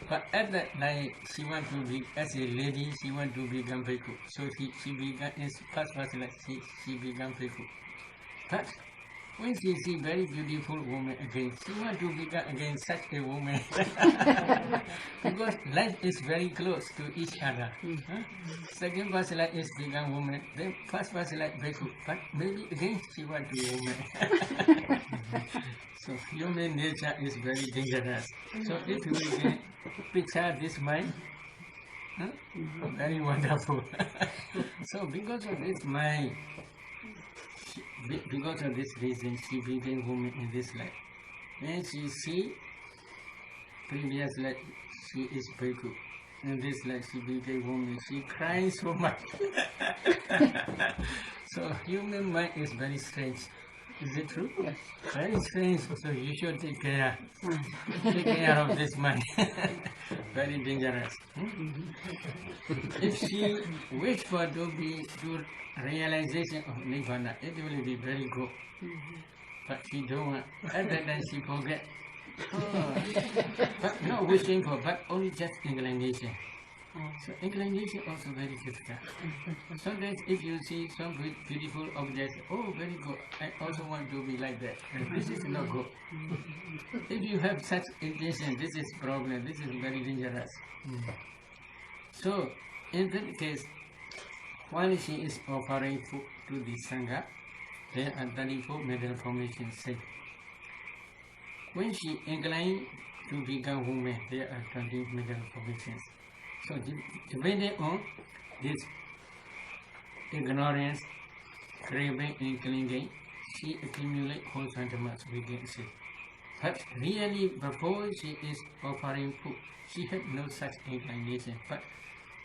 But at that night, she want to be, as a lady, she want to become bhikkhu. So she began, in first birth life, she become bhikkhu. But when she see very beautiful woman again, she want to become again such a woman. Because life is very close to each other. Second birth life is become woman, then first birth life bhikkhu. But maybe again she want to be woman. So human nature is very dangerous. So if we can picture this mind, very wonderful. So because of this mind, because of this reason, she became woman in this life. When she see previous life, she is bhikkhu. In this life, she became woman. She cries so much. So human mind is very strange. Is it true? Yes. Very strange. So you should take care. Take care of this mind. Very dangerous. If she wish for to realization of Nibbana, it will be very good. But she don't want. At that time she forget. But not wishing for, but only just inclination. So inclination also very difficult. Sometimes if you see some beautiful objects, oh very good, I also want to be like that. And this is not good. If you have such intention, this is problem, this is very dangerous. So in that case, while she is offering food to the Sangha, there are 34 mental formations said. When she inclined to become woman, there are 20 mental formations. So depending on this ignorance, craving and clinging, she accumulates whole sentiments, we can say. But really before she is offering food, she had no such inclination. But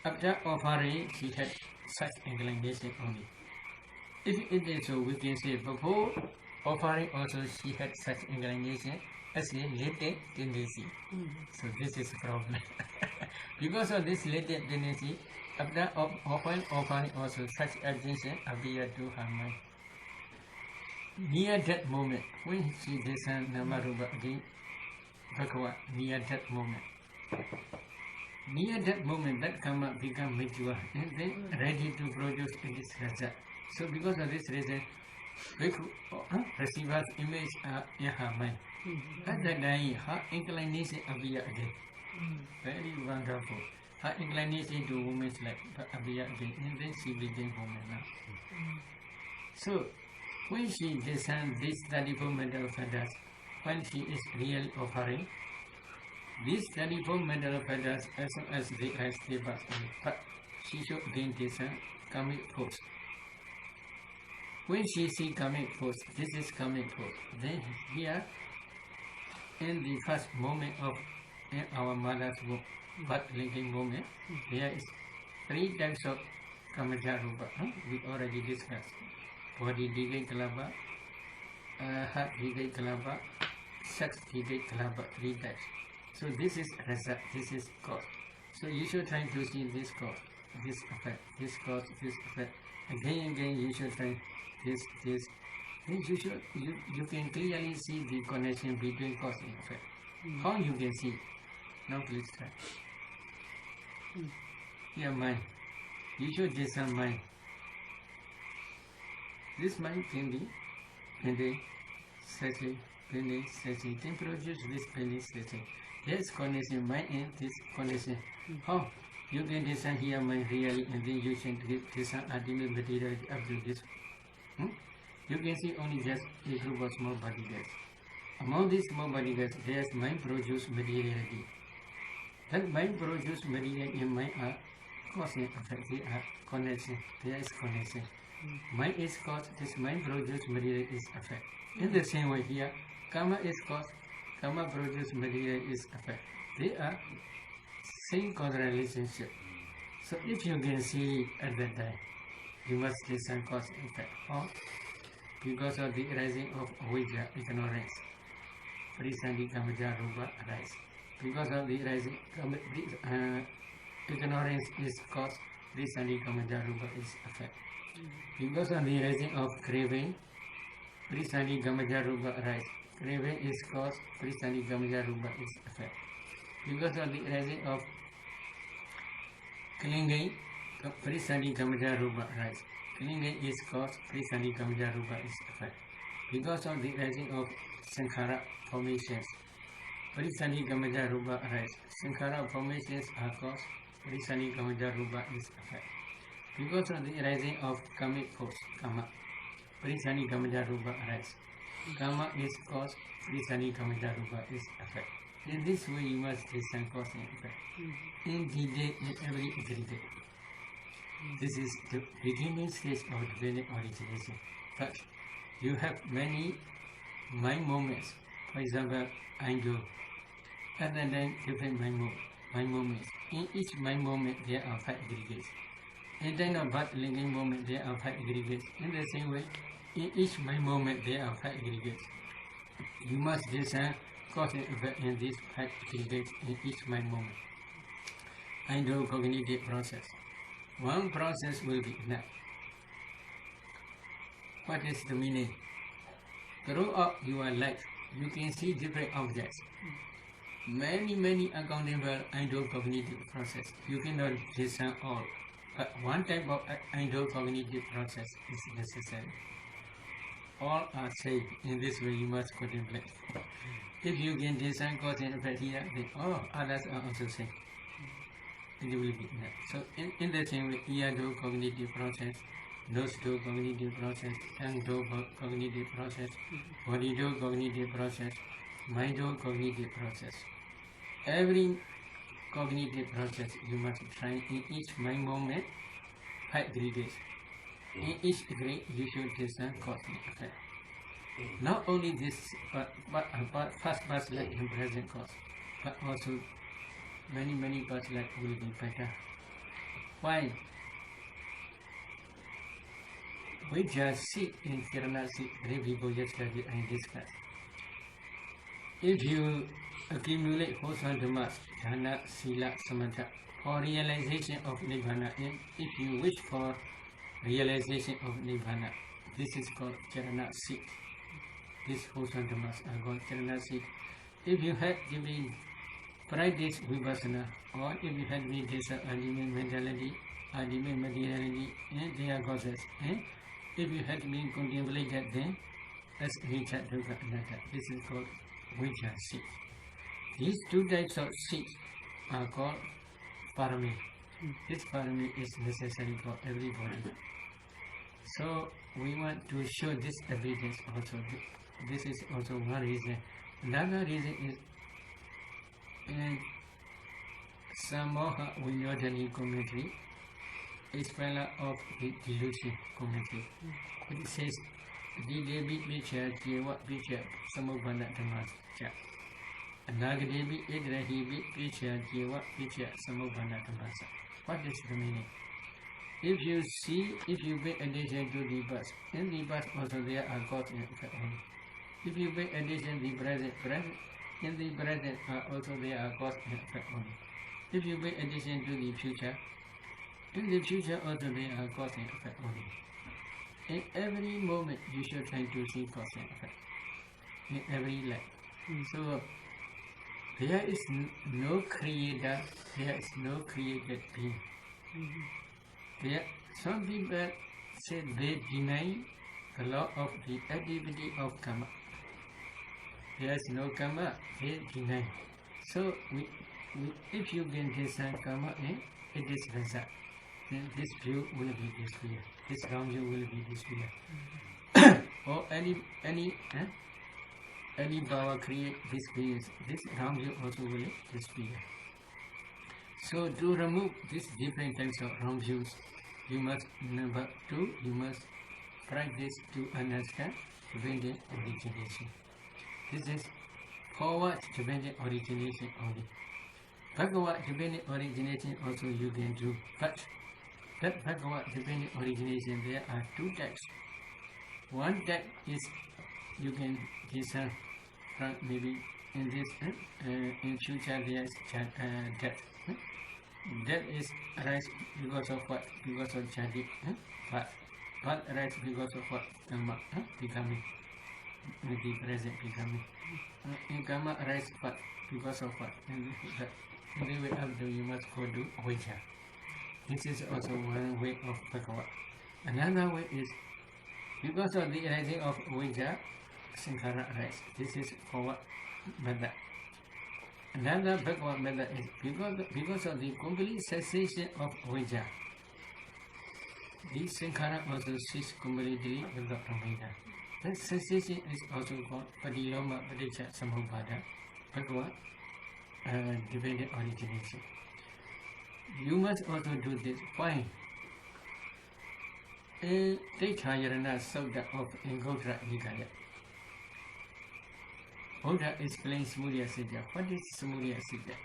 after offering, she had such inclination only. If it is so, we can say before offering also she had such inclination as a latent tendency. So this is a problem. Because of this latent tendency, after offering also such attention appeared to her mind. Near that moment, when she discerned Namarupa again, Bhagavad, near that moment, that karma become mature and then ready to produce its result. So because of this reason, receiver's image are in her mind. At that time, her inclination appear again. Very wonderful. Her inclination to woman's life appear again, and then she became woman now. So when she discerns these 34 mental fetters, when she is really offering, these 34 mental fetters, as soon as they are stable, but she should again discern karmic force. When she sees karmic force, this is karmic force. Then here, in the first moment of in our mother's womb, birth linking moment, there is 3 types of kamaja rupa. We already discussed. Body digay kalapa, heart digay kalapa, sex digay kalapa, 3 types. So this is result, this is cause. So you should try to see this cause, this effect, this cause, this effect. Again and again you should try this. Then you can clearly see the connection between cause and effect. How you can see? Now please try. Here mind. You should discern mind. This mind can be slightly, then produce this slightly. There's connection, mind and this connection. How you can discern here mind really, and then you can discern ultimate material up to this. You can see only just a group of small particles. Among these small particles, there's mind produced materiality. That mind produced material in mind are cause and effect. They are connection. There is connection. Mind is cause, this mind produced material is effect. In the same way here, karma is cause, karma produced material is effect. They are same causal relationship. So if you can see at that time, you must discern cause and effect. Or because of the arising of avijja, ignorance, Parisandhi Kamaja Rupa arise. Because of the arising ignorance is cause, Parisandhi Kamaja Rupa is effect. Because of the rising of craving, Parisandhi Kamaja Rupa arise. Craving is cause, Parisandhi Kamaja Rupa is effect. Because of the rising of clinging, Parisandhi Kamaja Rupa arise. Clinging is cause, Parisandhi Kamaja Rupa is effect. Because of the rising of Sankhara formations, Parisandhi Kamaja Rupa arise. Sankhara formations are cause, Parisandhi Kamaja Rupa is effect. Because of the arising of karmic force, karma, Parisandhi Kamaja Rupa arise. Karma is cause, Parisandhi Kamaja Rupa is effect. In this way, you must discern cause and effect. In detail, in every aggregate. This is the beginning stage of dependent origination. First, you have many mind moments. For example, I do. Other than different mind moments. In each mind moment, there are 5 aggregates. In time of birth linking moment, there are 5 aggregates. In the same way, in each mind moment, there are 5 aggregates. You must discern cause and effect in these 5 aggregates in each mind moment. I do cognitive process. One process will be enough. What is the meaning? Throughout your life, you can see different objects. Many uncountable cognitive process. You cannot discern all. But one type of cognitive process is necessary. All are safe. In this way, you must contemplate. If you can discern cause and effect here, then all others are also safe. It will be enough. So, in the same way, ear do cognitive process, nose do cognitive process, tongue do cognitive process, body do cognitive process, mind do cognitive process. Every cognitive process you must try in each mind moment, 5 aggregates. In each aggregate, you should discern cause and effect. Not only this, but first past life and present cause, but also many past life will be better. Why? We just see in Kiranasi, 3 people yesterday I discussed. If you accumulate wholesome dhammas, dana, sila, samatha, for realization of Nibbana, and if you wish for realization of Nibbana, this is called Charana seat. These wholesome dhammas are called Charana seat. If you had been practice vipassana, or if you had been this ultimate mentality, ultimate materiality, and their causes, and if you had been contemplated then, as Anicca Dukkha Anatta, this is called Vijja seat. These 2 types of seats are called parami. This parami is necessary for everybody. So we want to show this evidence also. This is also one reason. Another reason is in Samoha Vinyodhani commentary, a speller of the delusion commentary. It says, Didevi Vicha Jewa Vicha Samubhana Dhamascha. Nagadevi Idrahivi Vicha Jewa Vicha Samubhana Dhamascha. What is the meaning? If you see, if you pay attention to the past, in the past also there are cause and effect only. If you pay attention to the present, in the present also there are cause and effect only. If you pay attention to the future, in the future also there are cause and effect only. In every moment you should try to see cause and effect. In every life. So There is no creator, there is no created being. Some people say they deny the law of the activity of karma. There is no karma, they deny. So if you can discern karma and it is result, then this view will be disappear. This wrong view will be disappear. Or any power create this view, this wrong view also will disappear. So to remove these different types of wrong views, you must you must practice to understand dependent origination. This is forward dependent origination only. Bhagavad dependent origination also you can do, but that Bhagavad dependent origination there are two types. One type is you can discern from maybe in this in future there is death. Death is arise because of what? Because of chanting. But arise because of what? Karma becoming. The present becoming. In karma arise what? Because of what? In the way up you must go to Avijja. This is also one way of Bhagavad. Another way is because of the arising of Avijja, Sankhara arise. This is forward method. Another backward method is because of the complete cessation of Avijja. This Sankhara also ceases completely without Avijja. That cessation is also called Padiloma Padicca Samubhada, backward dependent origination. You must also do this. Why? In Tekhayarana Sutta of Anguttara Nikaya, Buddha explains Samudaya Satya. What is Samudaya Satya?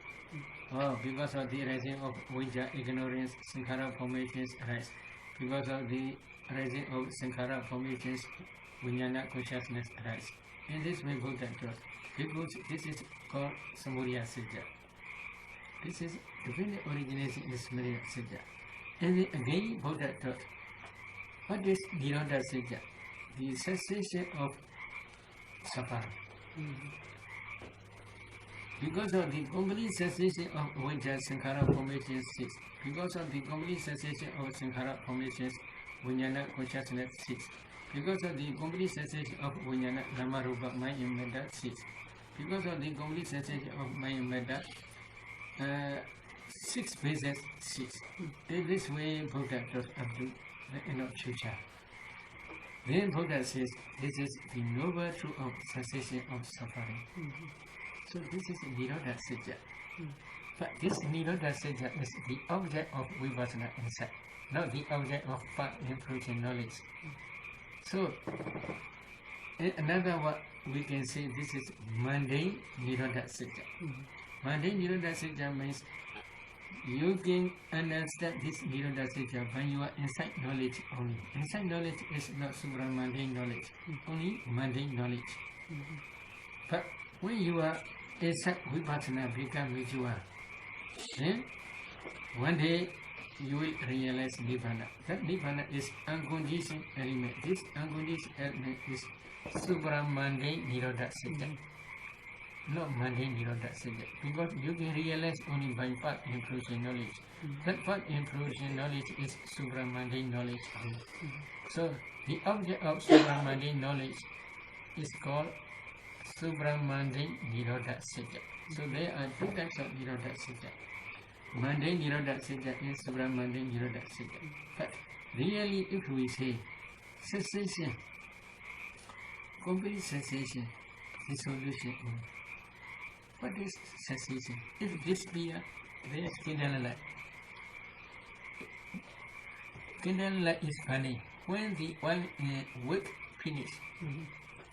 Oh, because of the rising of Avijja, ignorance, Sankhara formations arise. Because of the rising of Sankhara formations, Vijnana consciousness arise. In this way, Buddha taught. Because this is called Samudaya Satya. This is dependent origination is Samudaya Satya. And then again, Buddha taught. What is Nirodha Satya? The cessation of suffering. Because of the complete cessation of Avijja, Sankhara formations cease. Because of the complete cessation of Sankhara formations, Vijnana consciousness cease. Because of the complete cessation of Vijnana, Nama Rupa, mind and matter cease. Because of the complete cessation of mind and matter, 6 phases cease. In this way, Buddha taught up to the end of future. Then Buddha says, this is the noble truth of cessation of suffering. So this is Nirodha Satya. But this Nirodha Satya is the object of Vipassana insight, not the object of path improving knowledge. So, in another word, we can say this is mundane Nirodha Satya. Mundane Nirodha Satya means you can understand this Nirodha Satya when you are inside knowledge only. Inside knowledge is not supramundane knowledge, only mundane knowledge. But when you are inside Vipassana become Vijaya, then one day you will realize Nibbana. That Nibbana is unconditioned element. This unconditioned element is supramundane Nirodha Satya. Not mundane Nirodha Satya, because you can realize only by path improving knowledge. That path improving knowledge is supramundane knowledge. So the object of supramundane knowledge is called supramundane Nirodha Satya. So there are two types of Nirodha Satya. Mundane Nirodha Satya and supramundane Nirodha Satya. But really, if we say cessation, complete cessation, dissolution. What is cessation? If this be there is candlelight. Candlelight is burning. When the one wick finish,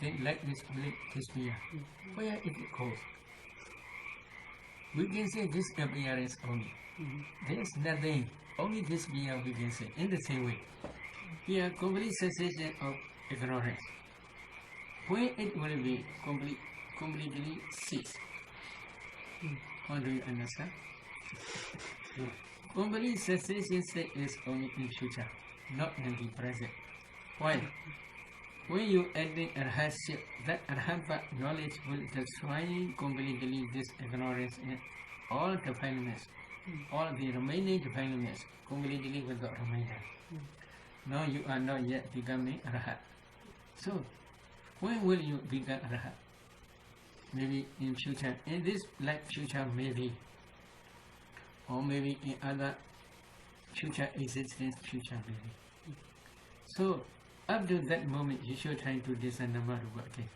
then light is disappear. Where it goes? We can say this appearance only. There is nothing. Only this being we can say. In the same way, here complete cessation of ignorance. When it will be completely cease. How do you understand? Complete cessation state is only in future, not in the present. Why? when you attain arhatship, that arhat knowledge will destroy completely this ignorance and all defilements, all the remaining defilements completely without remainder. Now you are not yet becoming arhat. So, when will you become arhat? Maybe in future, in this life future maybe, or maybe in other future existence future maybe. So, up to that moment, you should try to discern nama rupa again.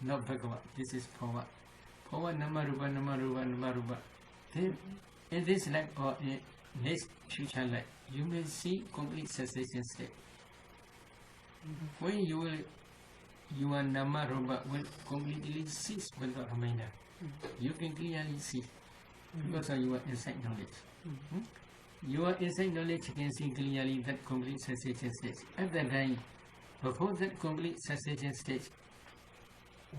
Not bhagavad. This is forward. Forward nama rupa, nama rupa, nama rupa. Then, in this life or in next future life, you may see complete cessation state. When your nama rupa will completely cease without remainder. You can clearly see because of your insight knowledge. Your insight knowledge can see clearly that complete cessation stage. At that time, before that complete cessation stage,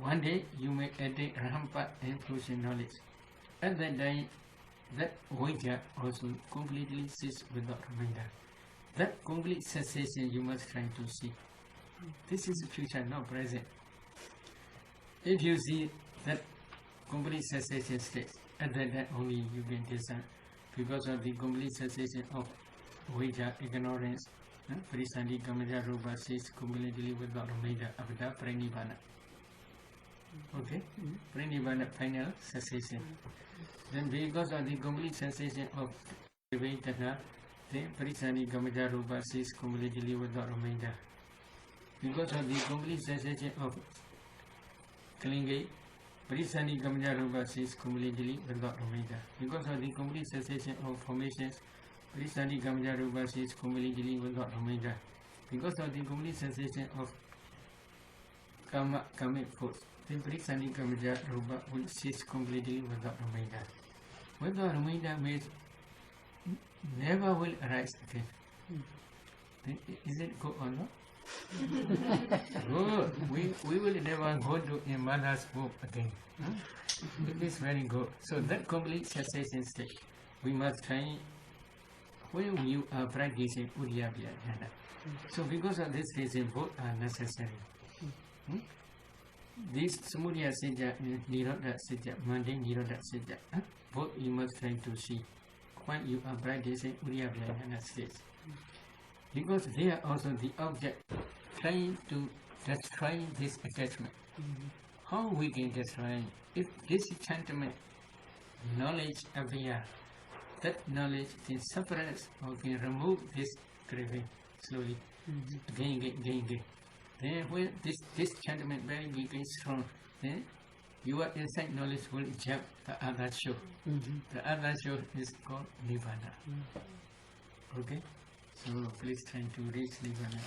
one day you may attain rampart and fruition knowledge. At that time, that Vajja also completely cease without remainder. That complete cessation you must try to see. This is future, not present. If you see that complete cessation stage, at that time only you can discern. Because of the complete cessation of Vajja, ignorance, Parisandhi Kamaja Rupa says completely without remainder after Pranibhana. Okay? Pranibhana, final cessation. Then because of the complete cessation of Vedana, then Parisandhi Kamaja Rupa says completely without remainder. Because of the complete cessation of Kalinga, Parisandhi Kamaja Rupa says completely without remainder. Because of the complete cessation of formations, Parisandhi Kamaja Rupa says completely without remainder. Because of the complete cessation of Kamic force, then Parisandhi Kamaja Rupa will cease completely without remainder. Without remainder means never will arise again. Then is it good or not? Good. We will never go to a mother's womb again. It is very good. So that complete cessation state, we must try when you are practicing Uddiyabhya Dhyana. So because of this reason, both are necessary. This Samudaya Sejja and Nirodha Sejja, mundane Nirodha Sejja, both you must try to see when you are practicing Uddiyabhya Dhyana stage. Because they are also the object trying to destroy this attachment. How we can destroy? If this enchantment knowledge appear, that knowledge can suppress or can remove this craving slowly, again. Then when this enchantment very big and strong, then your inside knowledge will jump the other show. The other show is called Nibbana. Okay? So please try to reach Nibbana.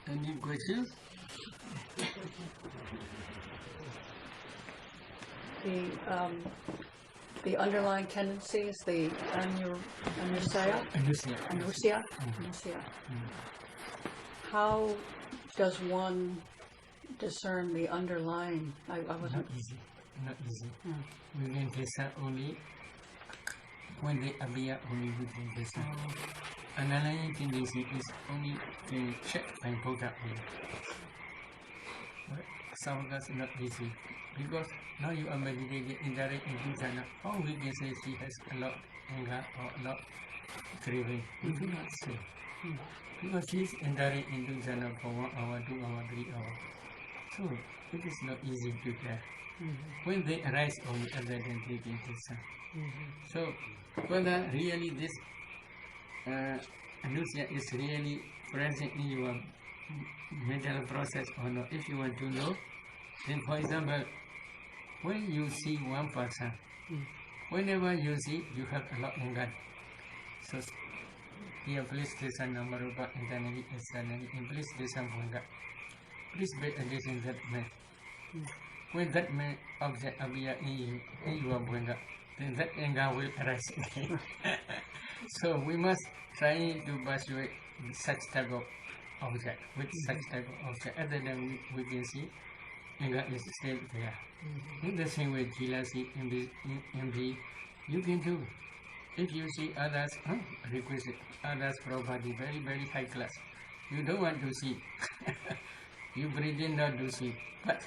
Any questions? The underlying tendencies, the anusya. How does one discern the underlying? I wasn't. Not easy. We can discern only when they appear. Only we can discern. Underlying tendency is only checked by Buddha only. But some of us not easy because now you are meditating indirectly into jhana. How we can say she has a lot anger or a lot craving? We do not say because she is indirect into jhana for 1 hour, 2 hours, 3 hours. So it is not easy to tell. When they arise only other than taking discern. So whether really this anusya is really present in your mental process or not, if you want to know, then for example, when you see one person, whenever you see, you have a lot of anger. So here please discern nama rupa internally, externally, and please discern bhanga. Please pay attention to that man. When that man object appear in your bhanga, then that anger will arise again. So we must try to persuade such type of object, with such type of object. Other than we can see anger is still there. In the same way, jealousy, envy, you can do. If you see others requisite, others property very, very high class, you don't want to see. You pretend not to see. But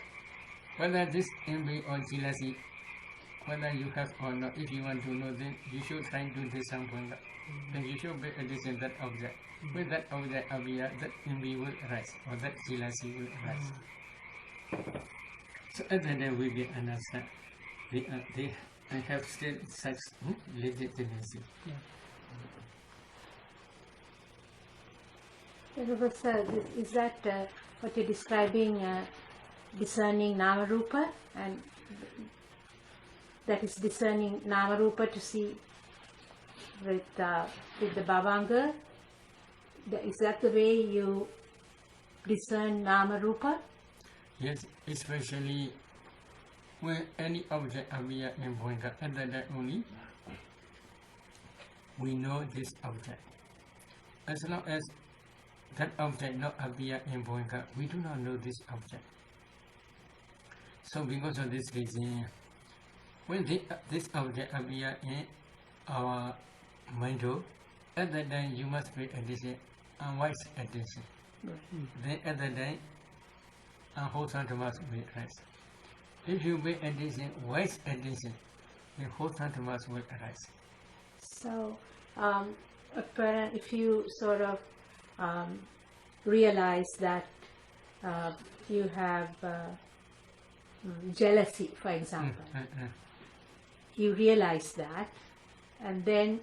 whether this envy or jealousy, whether you have or not, if you want to know, then you should try to disappoint that. Then you should be addition that object. With that object appear, that envy will arise, or that jealousy will arise. So at the end we can understand they have still such legitimacy. Professor, is that what you're describing, discerning Nama Rupa, and that is discerning Nama Rupa to see with the Bhavanga? Is that the way you discern Nama Rupa? Yes, especially when any object appear in Bhavanga, at that only we know this object. As long as that object not appear in Bhavanga, we do not know this object. So because of this reason, when this object appear in our mind, at that time you must pay attention, unwise attention. Then at that time, wholesome tamas will arise. If you pay attention, wise attention, then wholesome tamas will arise. So, if you sort of realize that you have jealousy, for example, you realize that, and then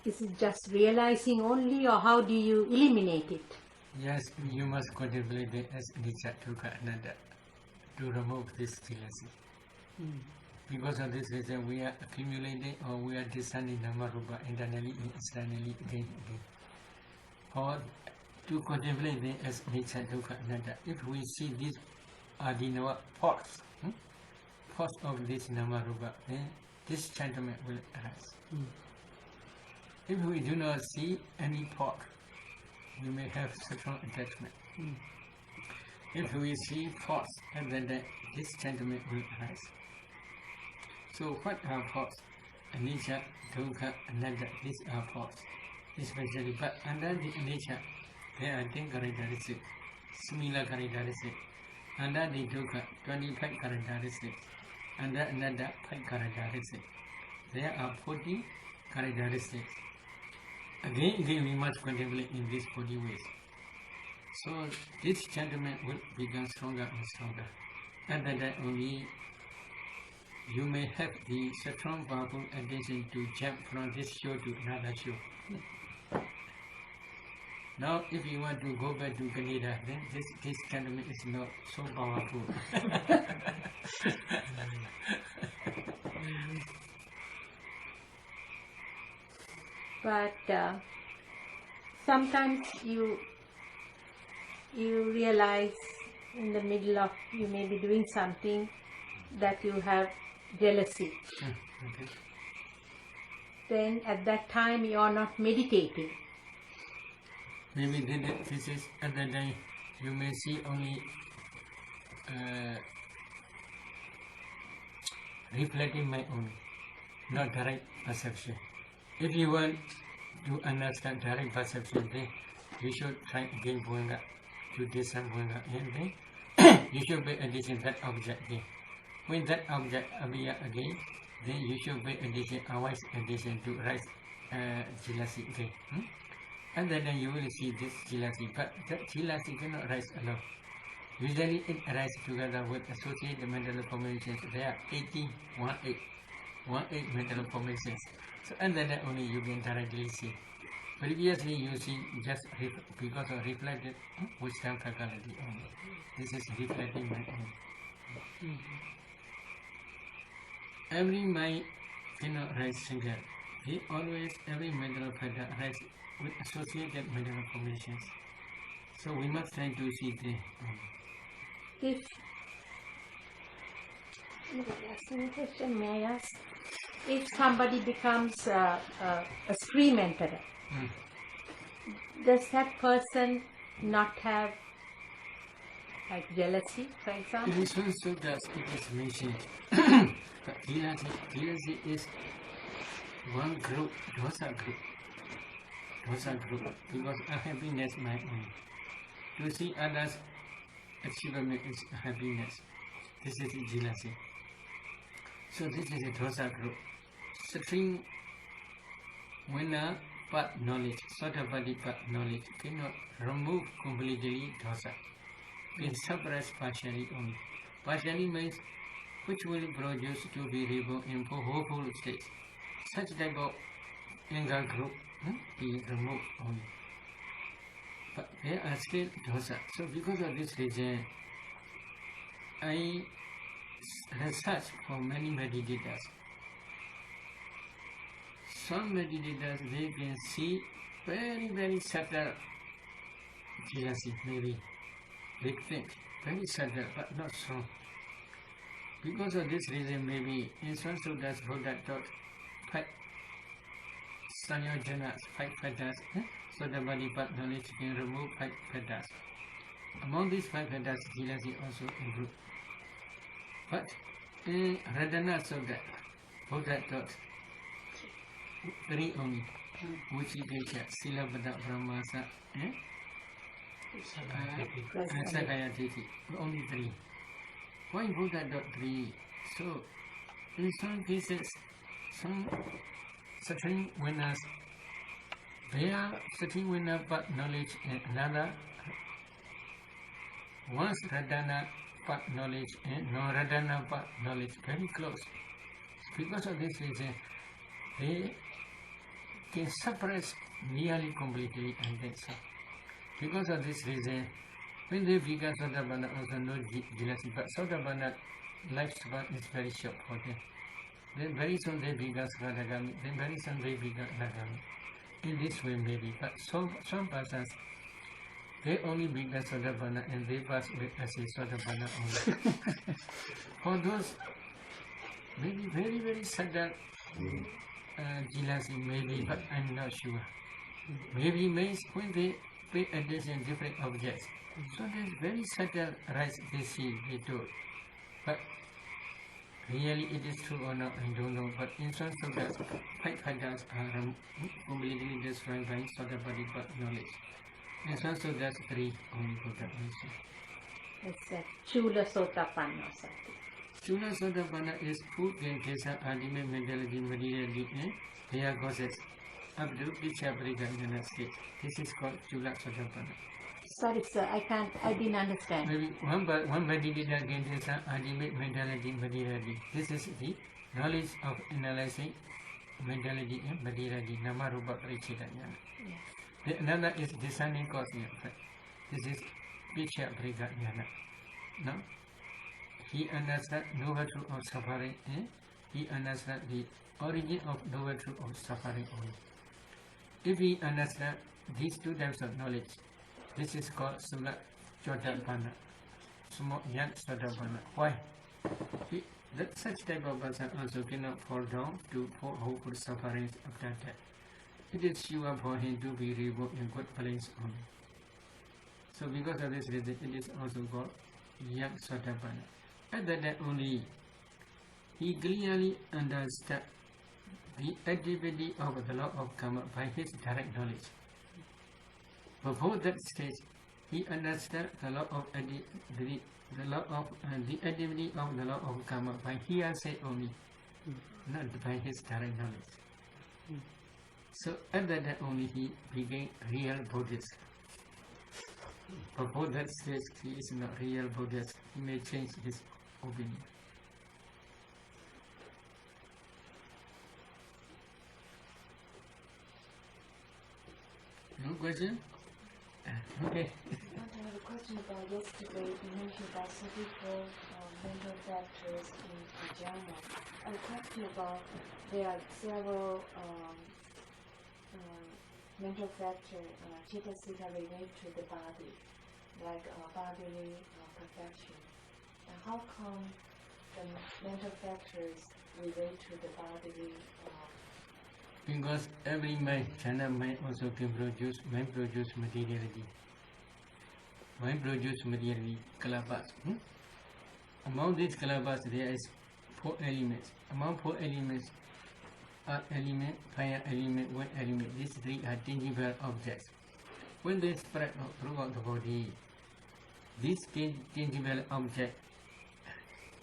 is it just realizing only, or how do you eliminate it? Yes, you must contemplate it as Anicca, Dukkha, Anatta to remove this jealousy. Because of this reason, we are accumulating or we are discerning Nama Rupa internally and externally again. Or to contemplate it as Anicca, Dukkha, Anatta. If we see these Adinava parts of this Nama Rupa, then this sentiment will arise. If we do not see any part, we may have strong attachment. If we see thoughts, then this sentiment will arise. So what are thoughts? Anicca, Dukkha, Anatta, these are thoughts. Especially, but under the Anicca, there are 10 characteristics, similar characteristics. Under the Dukkha, 25 characteristics. Under Anatta, 5 characteristics. There are 40 characteristics. Again, we must contemplate in these 40 ways. So this sentiment will become stronger and stronger. And that only you may have the strong, powerful attention to jump from this show to another show. Now, if you want to go back to Canada, then this sentiment is not so powerful. But sometimes you realize in the middle of, you may be doing something that you have jealousy. Okay. Then at that time you are not meditating. Maybe then this is at that time you may see only reflecting mind only, not direct perception. If you want to understand direct perception, then you should try again Bhavanga to discern Bhavanga, and then you should pay attention to that object again. When that object appear again, then you should pay attention, unwise attention to rise jealousy again. And then you will see this jealousy, but that jealousy cannot rise alone. Usually it arises together with associated mental formations. There are 18 mental formations. So and then only you can directly see. Previously you see just because of reflected wisdom faculty only. This is reflecting mind only. Every mind cannot rise single. Every mental factor arises with associated mental formations. So we must try to see the May I ask? If somebody becomes a scream enterer, does that person not have like jealousy, for example? In some sutras it is mentioned. But jealousy is one group, dosa group. Because happiness my own. To see others' achievement is happiness. This is jealousy. So this is a dosa group. Supreme winner but knowledge, Sotapati but knowledge cannot remove completely dosa. Can suppress partially only. Partially means which will produce to be reborn in whole states. Such type of anger group be removed only. But there are still dosa. So because of this reason, I research for many meditators. Some meditators, they can see very subtle jealousy, maybe big things, very subtle but not strong. Because of this reason, maybe in some sutras Buddha taught 5 sanyojanas, 5 fetters, so the body part knowledge can remove 5 fetters. Among these 5 fetters, jealousy also improved. But in Radhana Sutta, Buddha taught 3 only, which he can Silabhada Brahmasa and Sakaya Titi, only 3. Why Buddha taught 3? So, in some cases, some certain winners, they are certain winner but knowledge and another once Radhana but knowledge and no Radhana but knowledge very close. Because of this reason, they can suppress nearly completely and then so. Because of this reason, when they become Sotapanna also no jealousy, but Sotapanna lifespan is very short for them. Then very soon they become Sakadagami, then very soon they become Nagami. In this way maybe, but some persons, they only become Sotapanna and they pass away as a Sotapanna only. For those maybe very subtle jealousy maybe, but I'm not sure. Maybe means when they pay attention to different objects. So there's very subtle rise they see, they do. But really it is true or not, I don't know. But in some sutras, 5 fetters are completely destroyed by Sotapati but knowledge. In some sutras, 3 only Buddha mentioned. It's a Chula Sotapanna or something. Chula Sotapanna is food and kesa, ultimate mentality, materiality, and their causes up to Pichaprika state. This is called Chula Sotapanna. Sorry, sir, I didn't understand. Maybe one meditator can take some ultimate mentality, materiality. This is the knowledge of analyzing mentality and materiality, nama rupa parichita jnana. Yes. Another is discerning cause and effect. This is Picha Prika jnana. Now, he understands noble truth of suffering and he understands the origin of noble truth of suffering only. If he understands these 2 types of knowledge, this is called Sula Sotapanna, small young Sotapanna. Why? That such type of person also cannot fall down to hopeful sufferings after death. It is sure for him to be reborn in good place only. So because of this reason, it is also called young Sotapanna. At that time only, he clearly understood the activity of the law of karma by his direct knowledge. Before that stage, he understood the law of the activity of the law of karma by hearsay only, not by his direct knowledge. So at that time only he became real Buddhist. Before that stage, he is not real Buddhist. He may change his opinion. No question? Okay. I have a question about yesterday. You mentioned about some people mental factors in pajama. I'm talking about there are several mental factors, chitta-sita relate to the body, like bodily perfection. And how come the mental factors relate to the bodily? Because every mind, China mind also can produce materiality. Mind produce materially kalabas. Among these kalabas, there is 4 elements. Among 4 elements, earth element, fire element, wind element. These 3 are tangible objects. When they spread throughout the body, this tangible object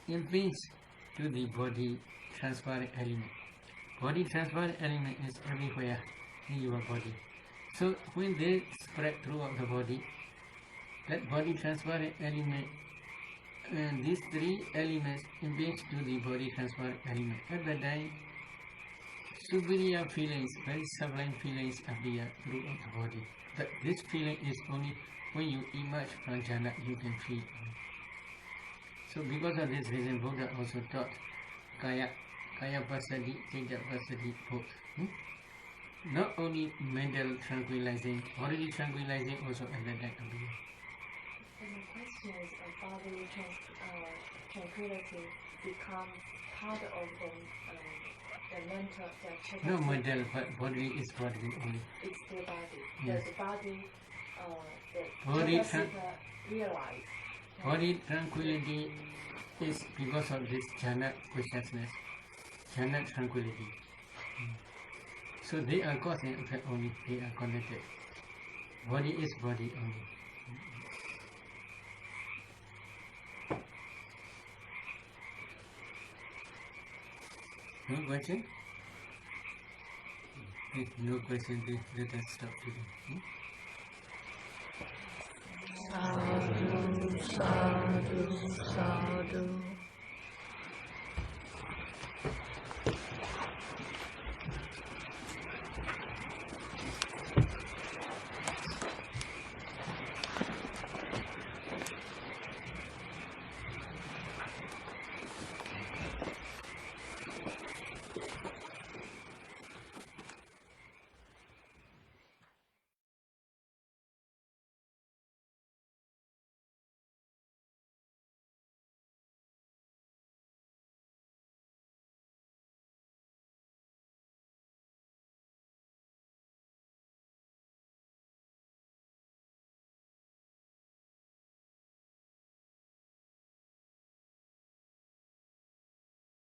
impinges to the body transparent element. Body transparent element is everywhere in your body. So when they spread throughout the body, that body transparent element and these 3 elements impinge to the body transparent element. At that time, superior feelings, very sublime feelings appear throughout the body. But this feeling is only when you emerge from jhana you can feel. So because of this reason, Buddha also taught kaya pasadi, chitta pasadi both. Not only mental tranquilizing, bodily tranquilizing also at that time appear. And the question is, bodily tranquility becomes part of the mental, the No mental, but bodily is bodily only. It's the body. Yes. The body, Body Chatasika realize. Body tranquility is because of this jhana consciousness, jhana tranquility. So they are cause and effect only, they are connected. Body is body only. No question? If no question, then let us stop today. Sadhu, sadhu, sadhu.